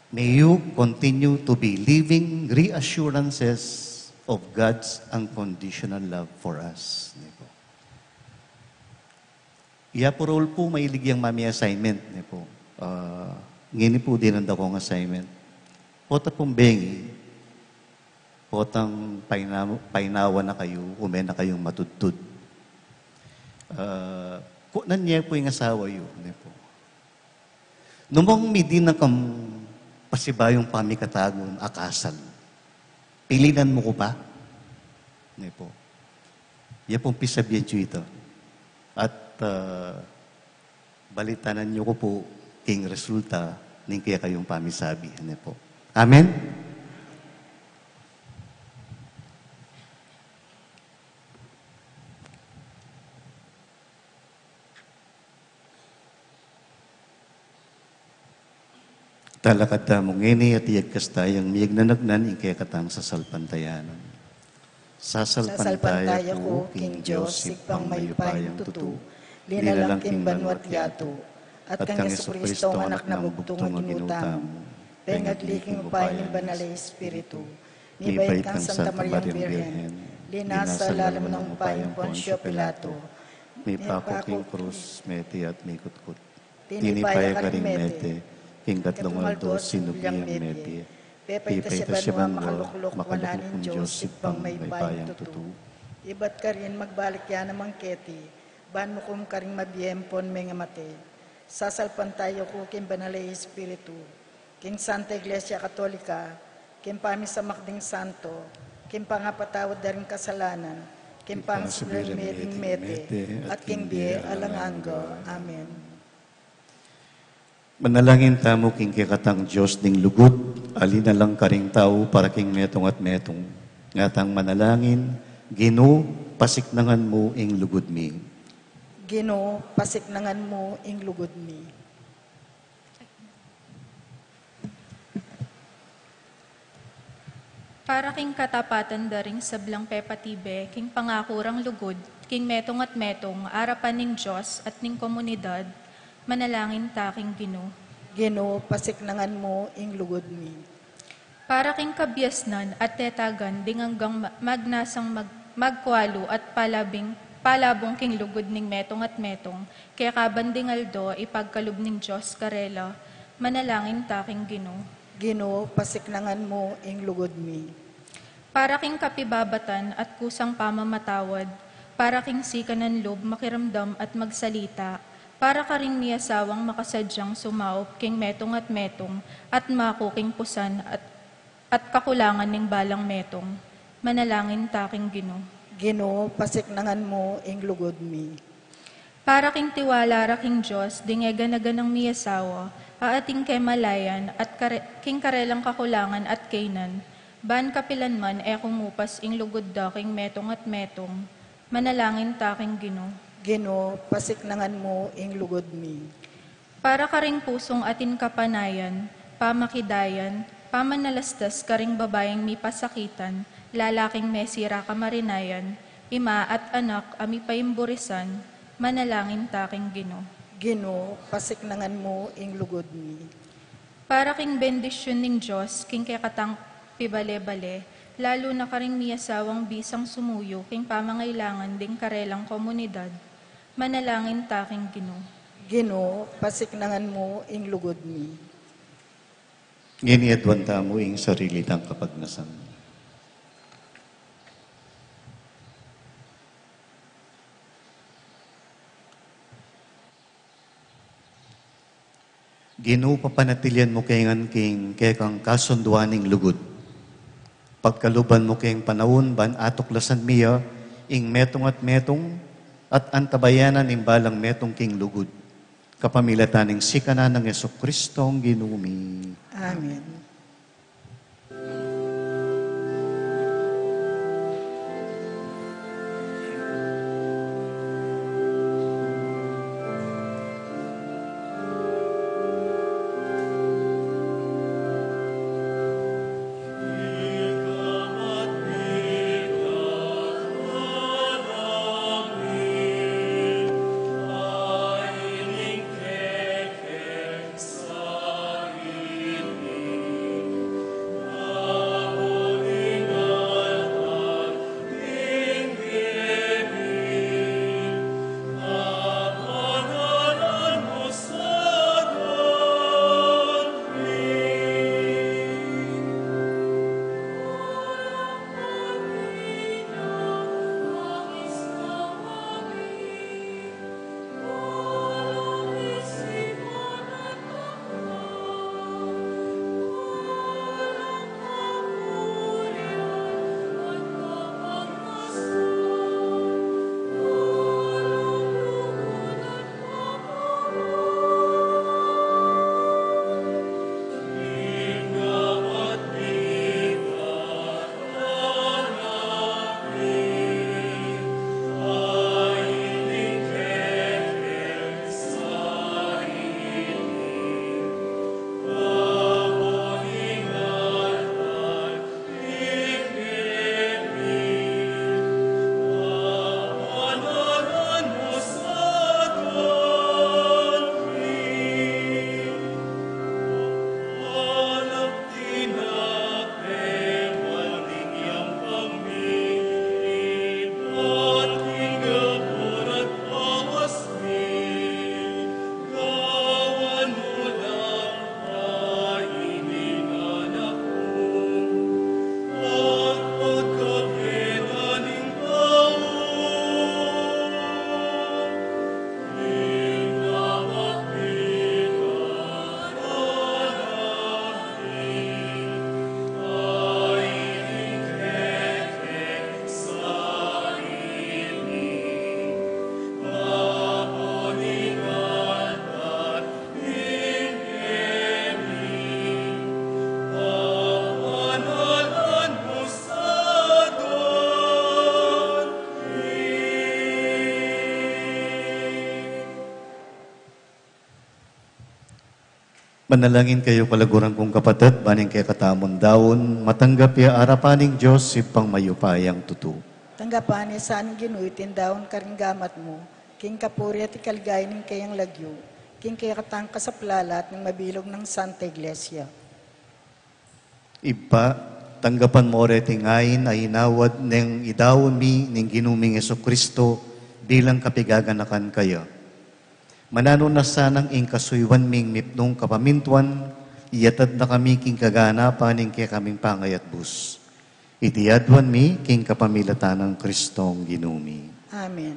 D: May you continue to be living reassurances of God's unconditional love for us. Iya po role po mailigyan mami assignment. Ngini po din ang dakong assignment. Pota pong bengi, potang painawa na kayo, umen na kayong matudtud. Kunan niya po yung asawa yun. Numang midi na kam pasibayong pamikatagon akasal. Pilinan mo ko ba? Ne po. Yan pong pisabyan nyo ito. At balitanan nyo ko po king resulta ning kaya kayong pamisabi. Ne po. Amen? Talakad mong ngini at iyagkas tayang miyag na nagnan ikaya katang sa salpantayanan. Sasalpantaya ko, King Diyos, ikpang mayupayang tutu, linalang king banwat yato, at kang Jesucristo ang anak na bugtong ang ginutam, pengagliking upay ng banalay Espiritu, nibay kang Santa Mariang Birhen, linasa lalam ng upay ng Poncio Pilato, may pakuking krus, meti at may kutkut, tinipaya ka ring mete, king katlong aldo, sinubyang mepi. Pepay siya bang makaluklok, wala nin Diyos, ipang may bayang tutu. Iba't ka rin magbalik yan namang keti, ban mo kum ka rin mabiyempon may nga mate. Sasalpan tayo ko king banalay Espiritu, king Santa Iglesia Katolika, king pamisamakding santo, king pangapatawad na rin kasalanan, king pangsubirin mete, at king biye alanganggo. Amen. Manalangin tamo king kikatang Diyos ning lugod, alina lang karing tao para king metong at metong. Ngatang manalangin, Ginoo, pasiknangan mo ing lugod mi. Ginoo, pasiknangan mo ing lugod mi.
A: Para king katapatan daring sablang pepatibe, king pangakurang lugod, king metong at metong, arapan ning Diyos at ning komunidad, manalangin taking Ginoo.
C: Ginoo, pasiknangan mo ing lugod mi.
A: Para king kabyasnan at tetagan, ding hanggang magnasang magkwalo at palabong king lugod ning metong at metong, kaya kabanding aldo, ipagkalub ning Diyos karela, manalangin taking Ginoo.
C: Ginoo, pasiknangan mo ing lugod mi.
A: Para king kapibabatan at kusang pamamatawad, para king sikanan lob makiramdam at magsalita, para ka ring mi asawang makasadyang sumaop king metong at makuking pusan at kakulangan ning balang metong. Manalangin taking Ginoo.
C: Ginoo, pasiknangan mo ing lugod mi.
A: Para king tiwala ra king Diyos, dingeganagan ng mi asawa, aating kay malayan at king karelang kakulangan at kainan, ban kapilanman kumupas ing lugod da king metong at metong. Manalangin taking Ginoo.
C: Ginoo, pasiknangan mo ing lugod mi.
A: Para ka ring pusong atin kapanayan, pamakidayan, pamanalastas ka ring babaeng may pasakitan, lalaking mesira kamarinayan, ima at anak ami paimburisan, manalangin taking Ginoo.
C: Ginoo, pasiknangan mo ing lugod mi.
A: Para king bendisyon ning Diyos, king kekatang pibale-bale, lalo na karing miyasawang bisang sumuyo, king pamangailangan ding karelang komunidad, manalangin taking Ginoo.
C: Ginoo, pasiknangan mo ing lugod mi.
D: Nginiadwan mo ing sarili tang kapagnasan. Ginoo, papanatilian mo kayangan king kang kasunduaning lugod. Pagkaluban mo kayang panahon, ban atuklasan miya, ing metong at antabayanan imbalang metong king lugod. Kapamilataning sikana ng Yesu-Kristong ginumi.
C: Amen.
D: Manalangin kayo kalaguran kong kapatid, baning kay katamon daon, matanggap ya arapaning Diyos ipang mayupayang tutu.
C: Tanggapan ni saan ginuitin daon karinggamat mo, king kapuri at ikalgay ng kayang lagyo, king kaya katangka sa plalat ng mabilog ng Santa Iglesia.
D: Iba, tanggapan mo retingayin ay inawad ng idawon mi ng ginuming Yesu-Kristo bilang kapigaganakan kayo. Manano na sanang ing kasuywan ming mipnong kapamintuan, iyatad na kami king kaganapan ing kaya kaming pangayat bus. Itiyadwan mi king kapamilatan ng Kristong ginumi.
C: Amen.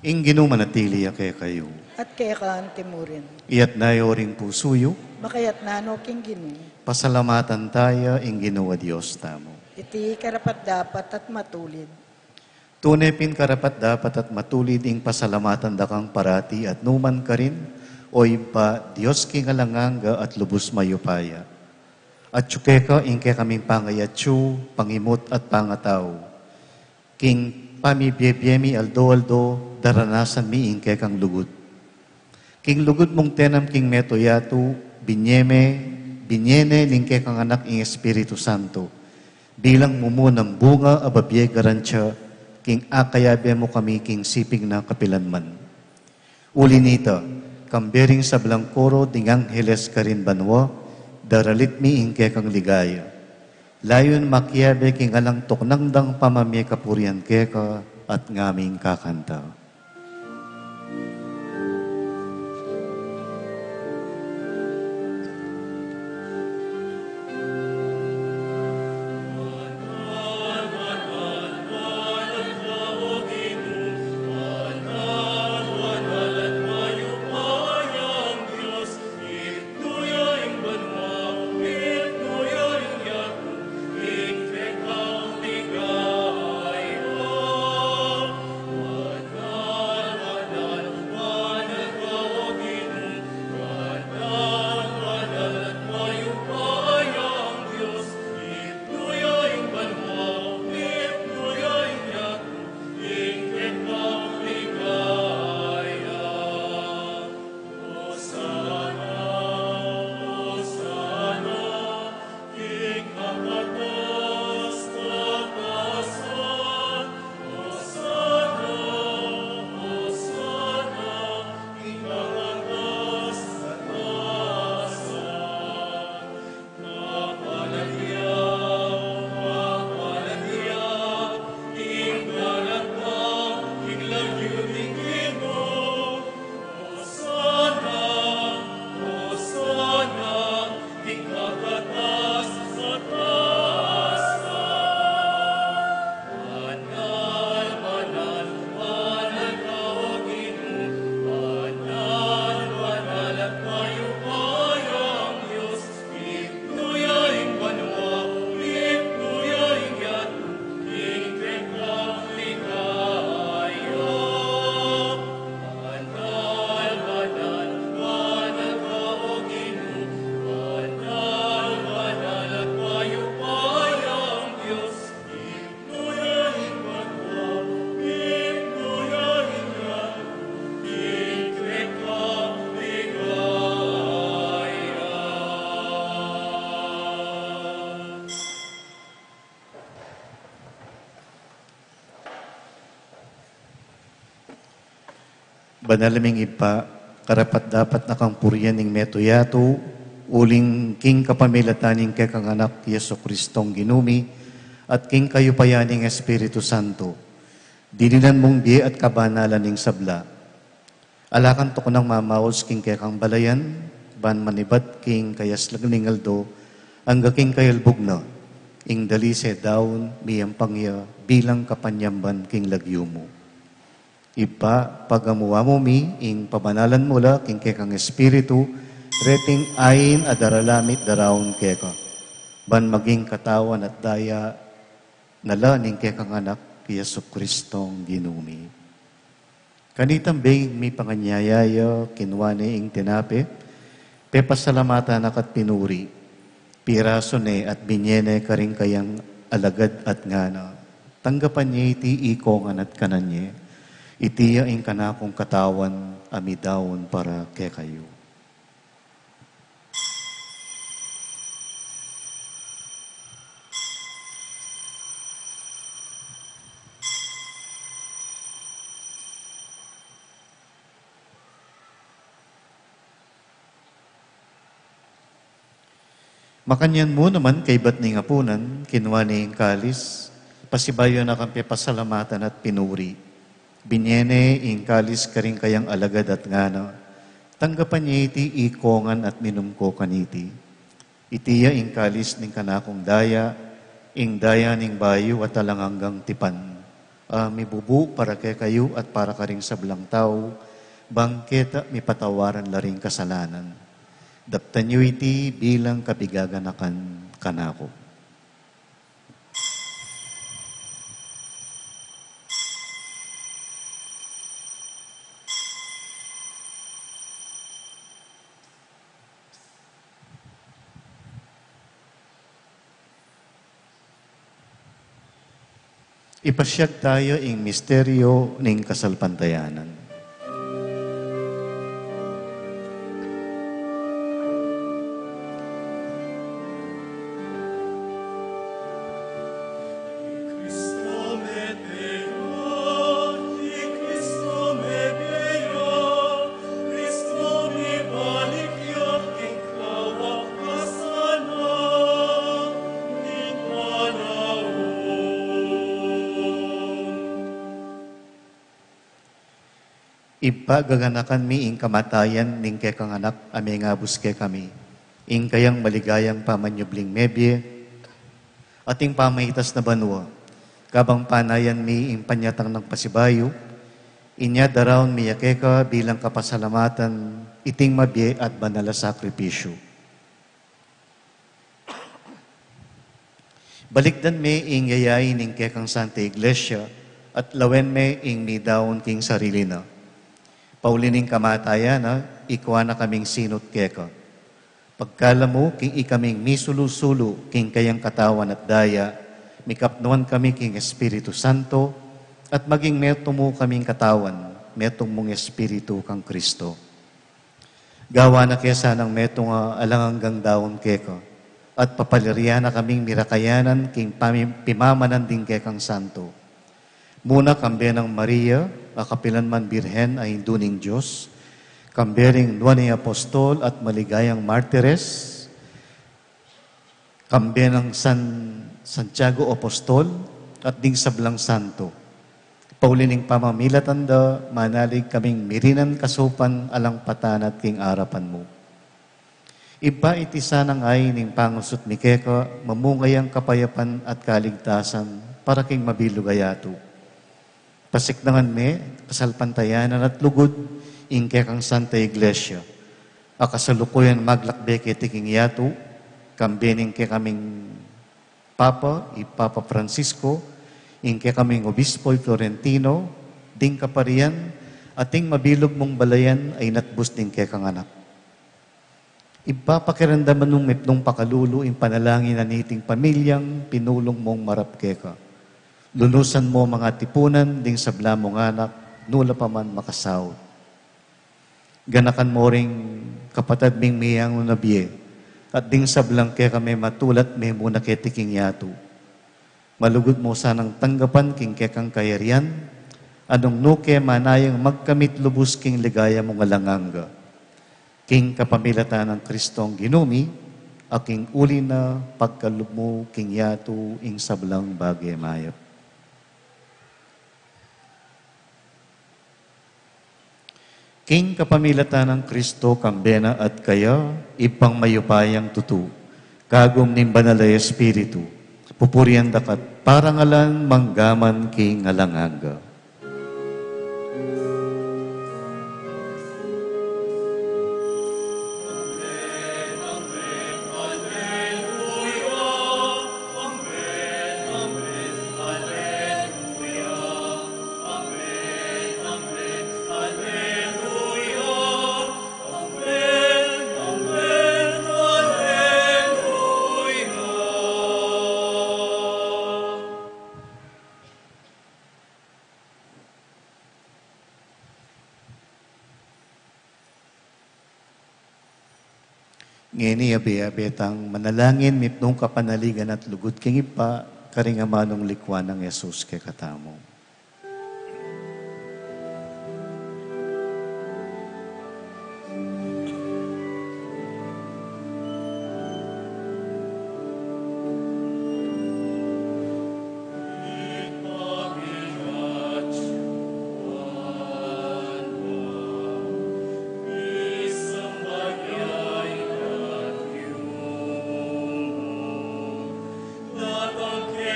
D: Ing ginumanatili kaya kayo.
C: At kaya kaan timurin,
D: Iyat na yoring pusuyo,
C: makayat nano king ginu,
D: pasalamatan tayo ing ginawa Diyos tamo.
C: iti karapat dapat at matulid.
D: Tunay pin karapat dapat at matulid ing pasalamatan dakang parati at numan ka rin, o iba Diyos king alanganga at lubos mayupaya. At tsukeka ing kaya kaming pangayatsu, pangimot at pangataw. King pamibyemi aldo daranasan mi ingke kang lugod. King lugod mong tenam king meto yato, binyene ningke kang anak ing Espiritu Santo. Bilang mumo ng bunga ababye garansya, king akayabe mo kami king siping na kapilanman. Uli nita, kambering sa blangkoro ding angheles karin banwa, daralit mi ingke kang ligaya. Layon makyabe king alang toknangdang pamamye kapurian keka at ngaming kakanta. Banalaming ipa, karapat dapat na kang purian ning meto yato, uling king kapamilataning kay kang anak Yeso Kristong ginumi, at king kayo payaning Espiritu Santo. Dininan mong biye at kabanalan ning sabla. Alakan to ko ng mamaos king kay kang balayan, ban manibat king kayas ning aldo, angga king kayalbog na, ing dalise daon, miyang pangya, bilang kapanyamban king lagyo mo. Ipa, pagamuwa mo mi, ing pabanalan mula, king kekang Espiritu, reting ayin adaralamit daraon keka. Ban maging katawan at daya, nala ning kekang anak, Yesu Kristong ginumi. Kanitambing mi panganyayaya, kinwane ing tinape, pepasalamatan akat pinuri, piraso ne at binyene karing kayang alagad at ngana. Tanggapan niya iti ikongan at kananye, itiya ing kanakong katawan, amidawon para kay kayo. Makanyan mo naman kay ba't ni ngapunan, kinuha ni kalis, pasibayo na kampi pasalamatan at pinuri. Binyene ing kalis karing kayang alagad at ngana, tanggapan niya iti ikongan at minumko kaniti. Itiya ing kalis ning kanakong daya, ing daya ning bayo at talanganggang tipan. Mibubu para kay kayo at para karing sablang tao, bangketa mipatawaran laring kasalanan. Daptan niyo iti bilang kapigaganakan kanako. Ipasyag tayo ing misteryo ning kasalpantayanan. Ipagaganakan mi ing kamatayan ning kekang anak ame nga buske kami. Ing kayang maligayang pamanyubling mebye, ating pamahitas na banwa, kabang panayan mi ing panyatang ng pasibayo, inya darawon mi yakeka bilang kapasalamatan, iting mabye at banala sakripisyo. Balikdan mi ing yayain ing kekang Santa Iglesia, at lawen mi ing mi daon king sarili na. Paulining kamatayan, ikuha na kaming sinot keka. Pagkala mo, king ikaming misulu-sulu, king kayang katawan at daya, mikapnuan kami king Espiritu Santo, at maging meto mo kaming katawan, metong mong Espiritu kang Kristo. Gawa na kesa ng metong alanganggang daon keka, at papaliriya na kaming mirakayanan, king pimamanan din kekang Santo. Muna kambe ng Maria, akapilanman birhen ay hinduning Diyos, kambering nuwan ni Apostol at maligayang martires, kambe ng Santiago Apostol at ding sablang santo. Paulining pamamilatanda, manalig kaming mirinan kasupan alang patan at king arapan mo. Iba iti sanang ay ning pangusot ni Keka, mamungayang kapayapan at kaligtasan para king mabilugayato. Pasikdangan me, kasalpantayanan at lugod, ingke kang Santa Iglesia. Akasalukuyan maglakbeke tiking yato, kambening ke kaming Papa, Papa Francisco, ingke kaming Obispo Florentino, ding kaparian, ating mabilog mong balayan ay natbus ding ke kang anak. Ipapakirandaman nung mipnong pakalulu, in panalangin na niting pamilyang, pinulong mong marap keka. Lunusan mo mga tipunan, ding sabla mong anak, nula pa man makasaw. Ganakan mo ring kapatid ming miyang unabye, at ding sablang kaya kami matulat may muna ketiking yato. Malugod mo sanang tanggapan king kekang kayarian, anong nuke manayang magkamit lubos king ligaya mong alanganga. King kapamilatan ng Kristong ginumi, aking uli na pagkalub mo king yato ing sablang bagay mayap. King kapamilatan ng Kristo kambena at kaya ipang mayupayang tutu, kagom ning banalay Espiritu, pupurian dakat parangalan manggaman king alanganga. Ngeni abetang manalangin mipnong kapanaligan at lugod king ipa karingamanong likwan ng Yesus kay katamo.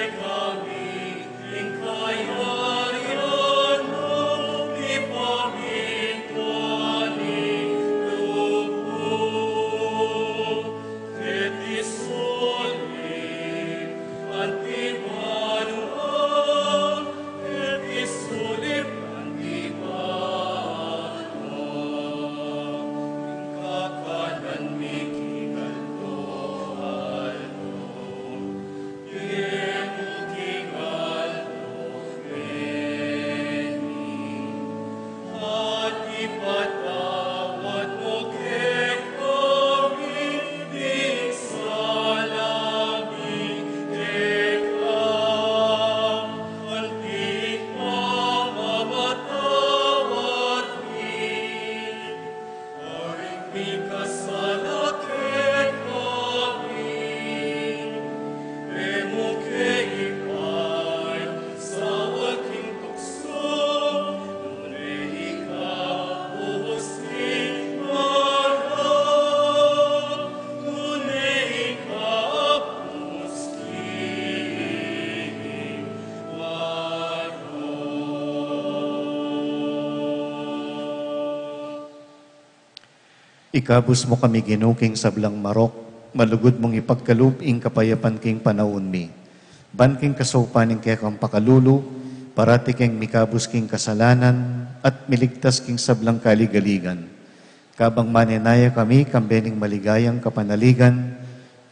F: Kami, in kaya
D: Ikabus mo kami ginuking sablang marok, malugod mong ipagkaluping kapayapan king panahon mi. Ban king kasupaning kaya kang pakalulu, parati king mikabus king kasalanan, at miligtas king sablang kaligaligan. Kabang maninaya kami, kambening maligayang kapanaligan,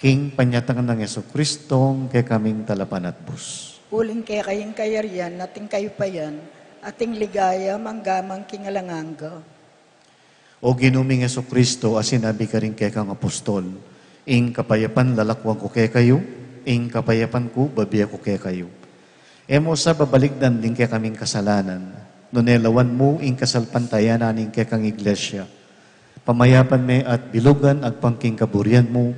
D: king panyatangan ng Yeso Kristong kaya kaming talapan at bus.
C: Uling kaya kayong kayarian, nating kayo pa yan, ating ligaya, manggamang kingalanganga.
D: O ginuming Yeso Kristo, as sinabi ka rin kay kang apostol, ing kapayapan lalakwang ko kay kayo, ing kapayapan ko babiya ko kay kayo. Emo sa babaligdan din kay kaming kasalanan, nunelawan mo ing kasalpantayan aning kay kang iglesia. Pamayapan me at bilugan agpangking kaburian mo,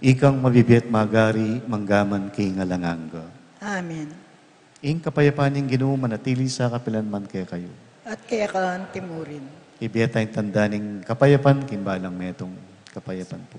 D: ikang mabibiyat magari manggaman king alanganga.
C: Amen.
D: Ing kapayapaning Ginoo manatili sa kapilanman kay kayo.
C: At kaya ka timurin.
D: Ibiyat tayong tandaning kapayapan, kimbalang metong kapayapan po.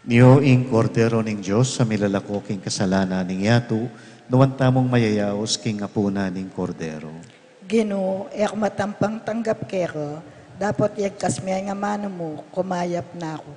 D: Niyo ing kordero ning Diyos sa milalako king kasalanan ning yato, nuwan tamong mayayaos king apuna ning kordero.
C: Ginoo, ek matampang tanggap kero, dapat yagkas may nga mano mo, kumayap na ako.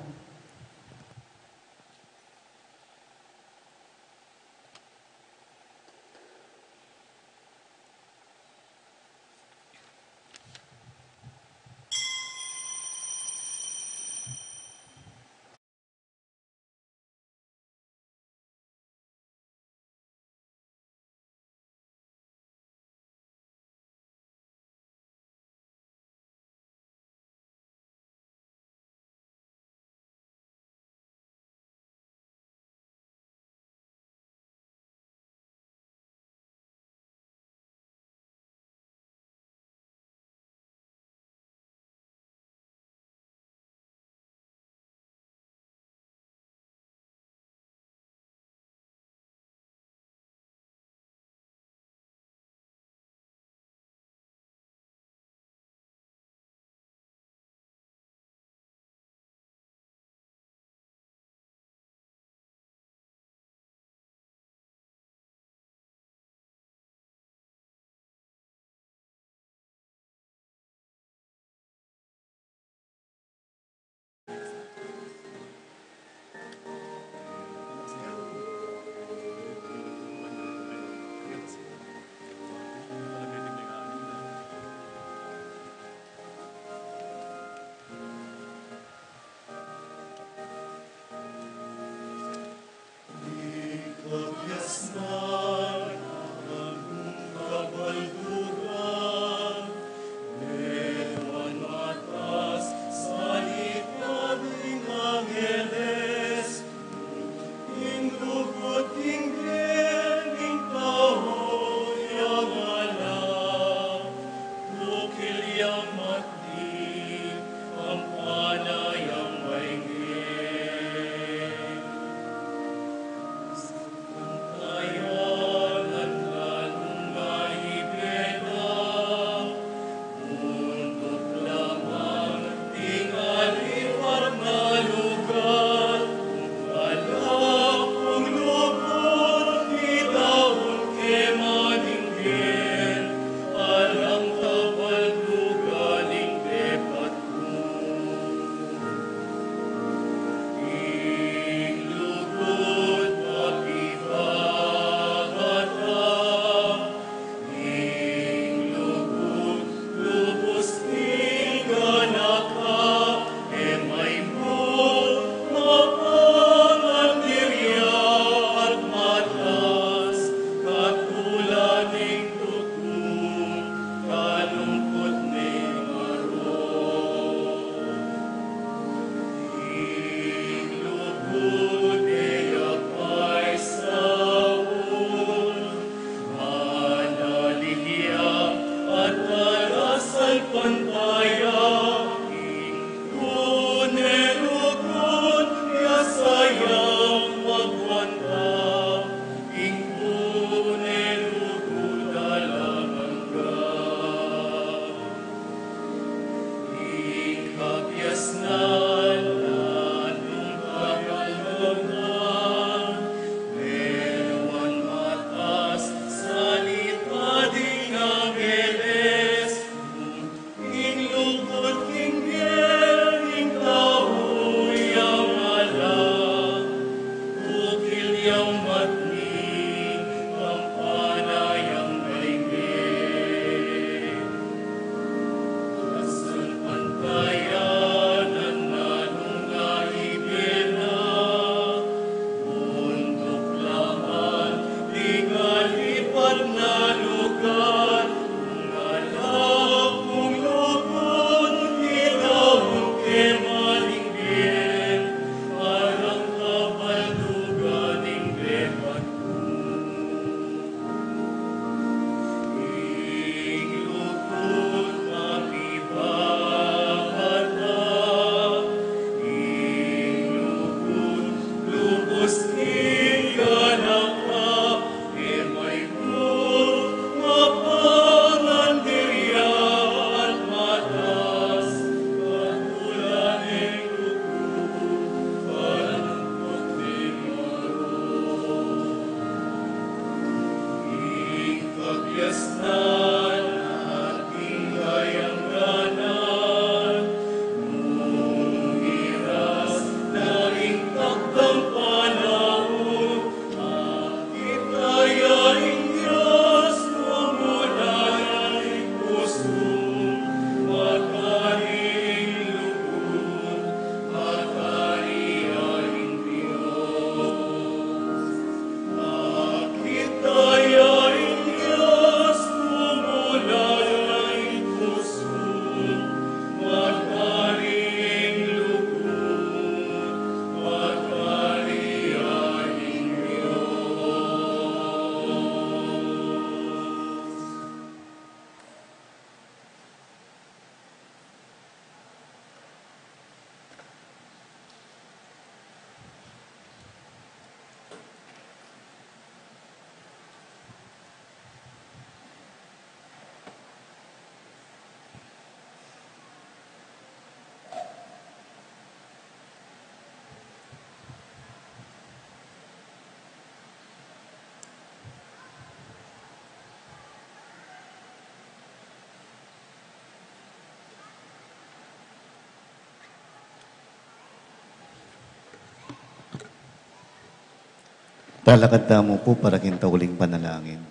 D: Talakad tamo po para kintauling panalangin.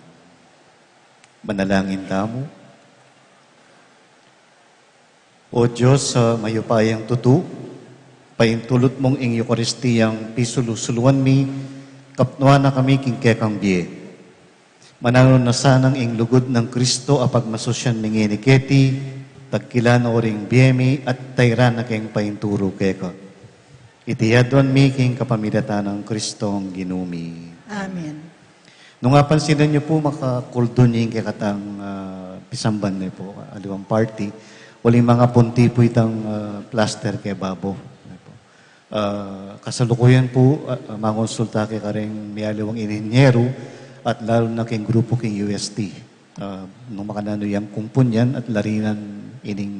D: Manalangin tamo. O Diyos, sa mayupayang tutu, paintulot mong ing Eukaristiyang pisulusuluan mi, tapnoa na kami king kekang biye. Mananon na sanang ing lugod ng Kristo apag masosyan minginiketi, tagkila na oring biyemi at tayra na keng painturo keka. Itiyadwan mi king kapamilatan ng Kristong ginumi.
C: Amen.
D: Nung pansinan niyo po, makakuldon yung kakatang pisamban niyo po, aliwang party, waling mga punti po itang plaster kay Babo. Kasalukuyan po, makonsulta kay kareng may aliwang ininyero at lalo na king grupo king UST. Nung makanano yung kumpun yan at larinan ining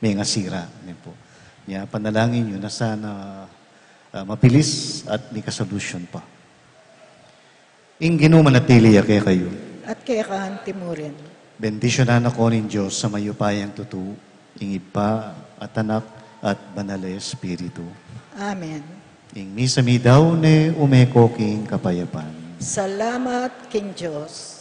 D: may ngasira. Po. Ya, panalangin nyo na sana mapilis at may kasolusyon pa. Ing ginumanatili kaya kayo.
C: At kaya kahanti mo rin.
D: Bendisyonan ako ng Diyos sa mayupayang tutu, ing Iba at Anak at Banal na Espiritu.
C: Amen.
D: Ing misa mi daw ne umeko king kapayapan.
C: Salamat, King Diyos.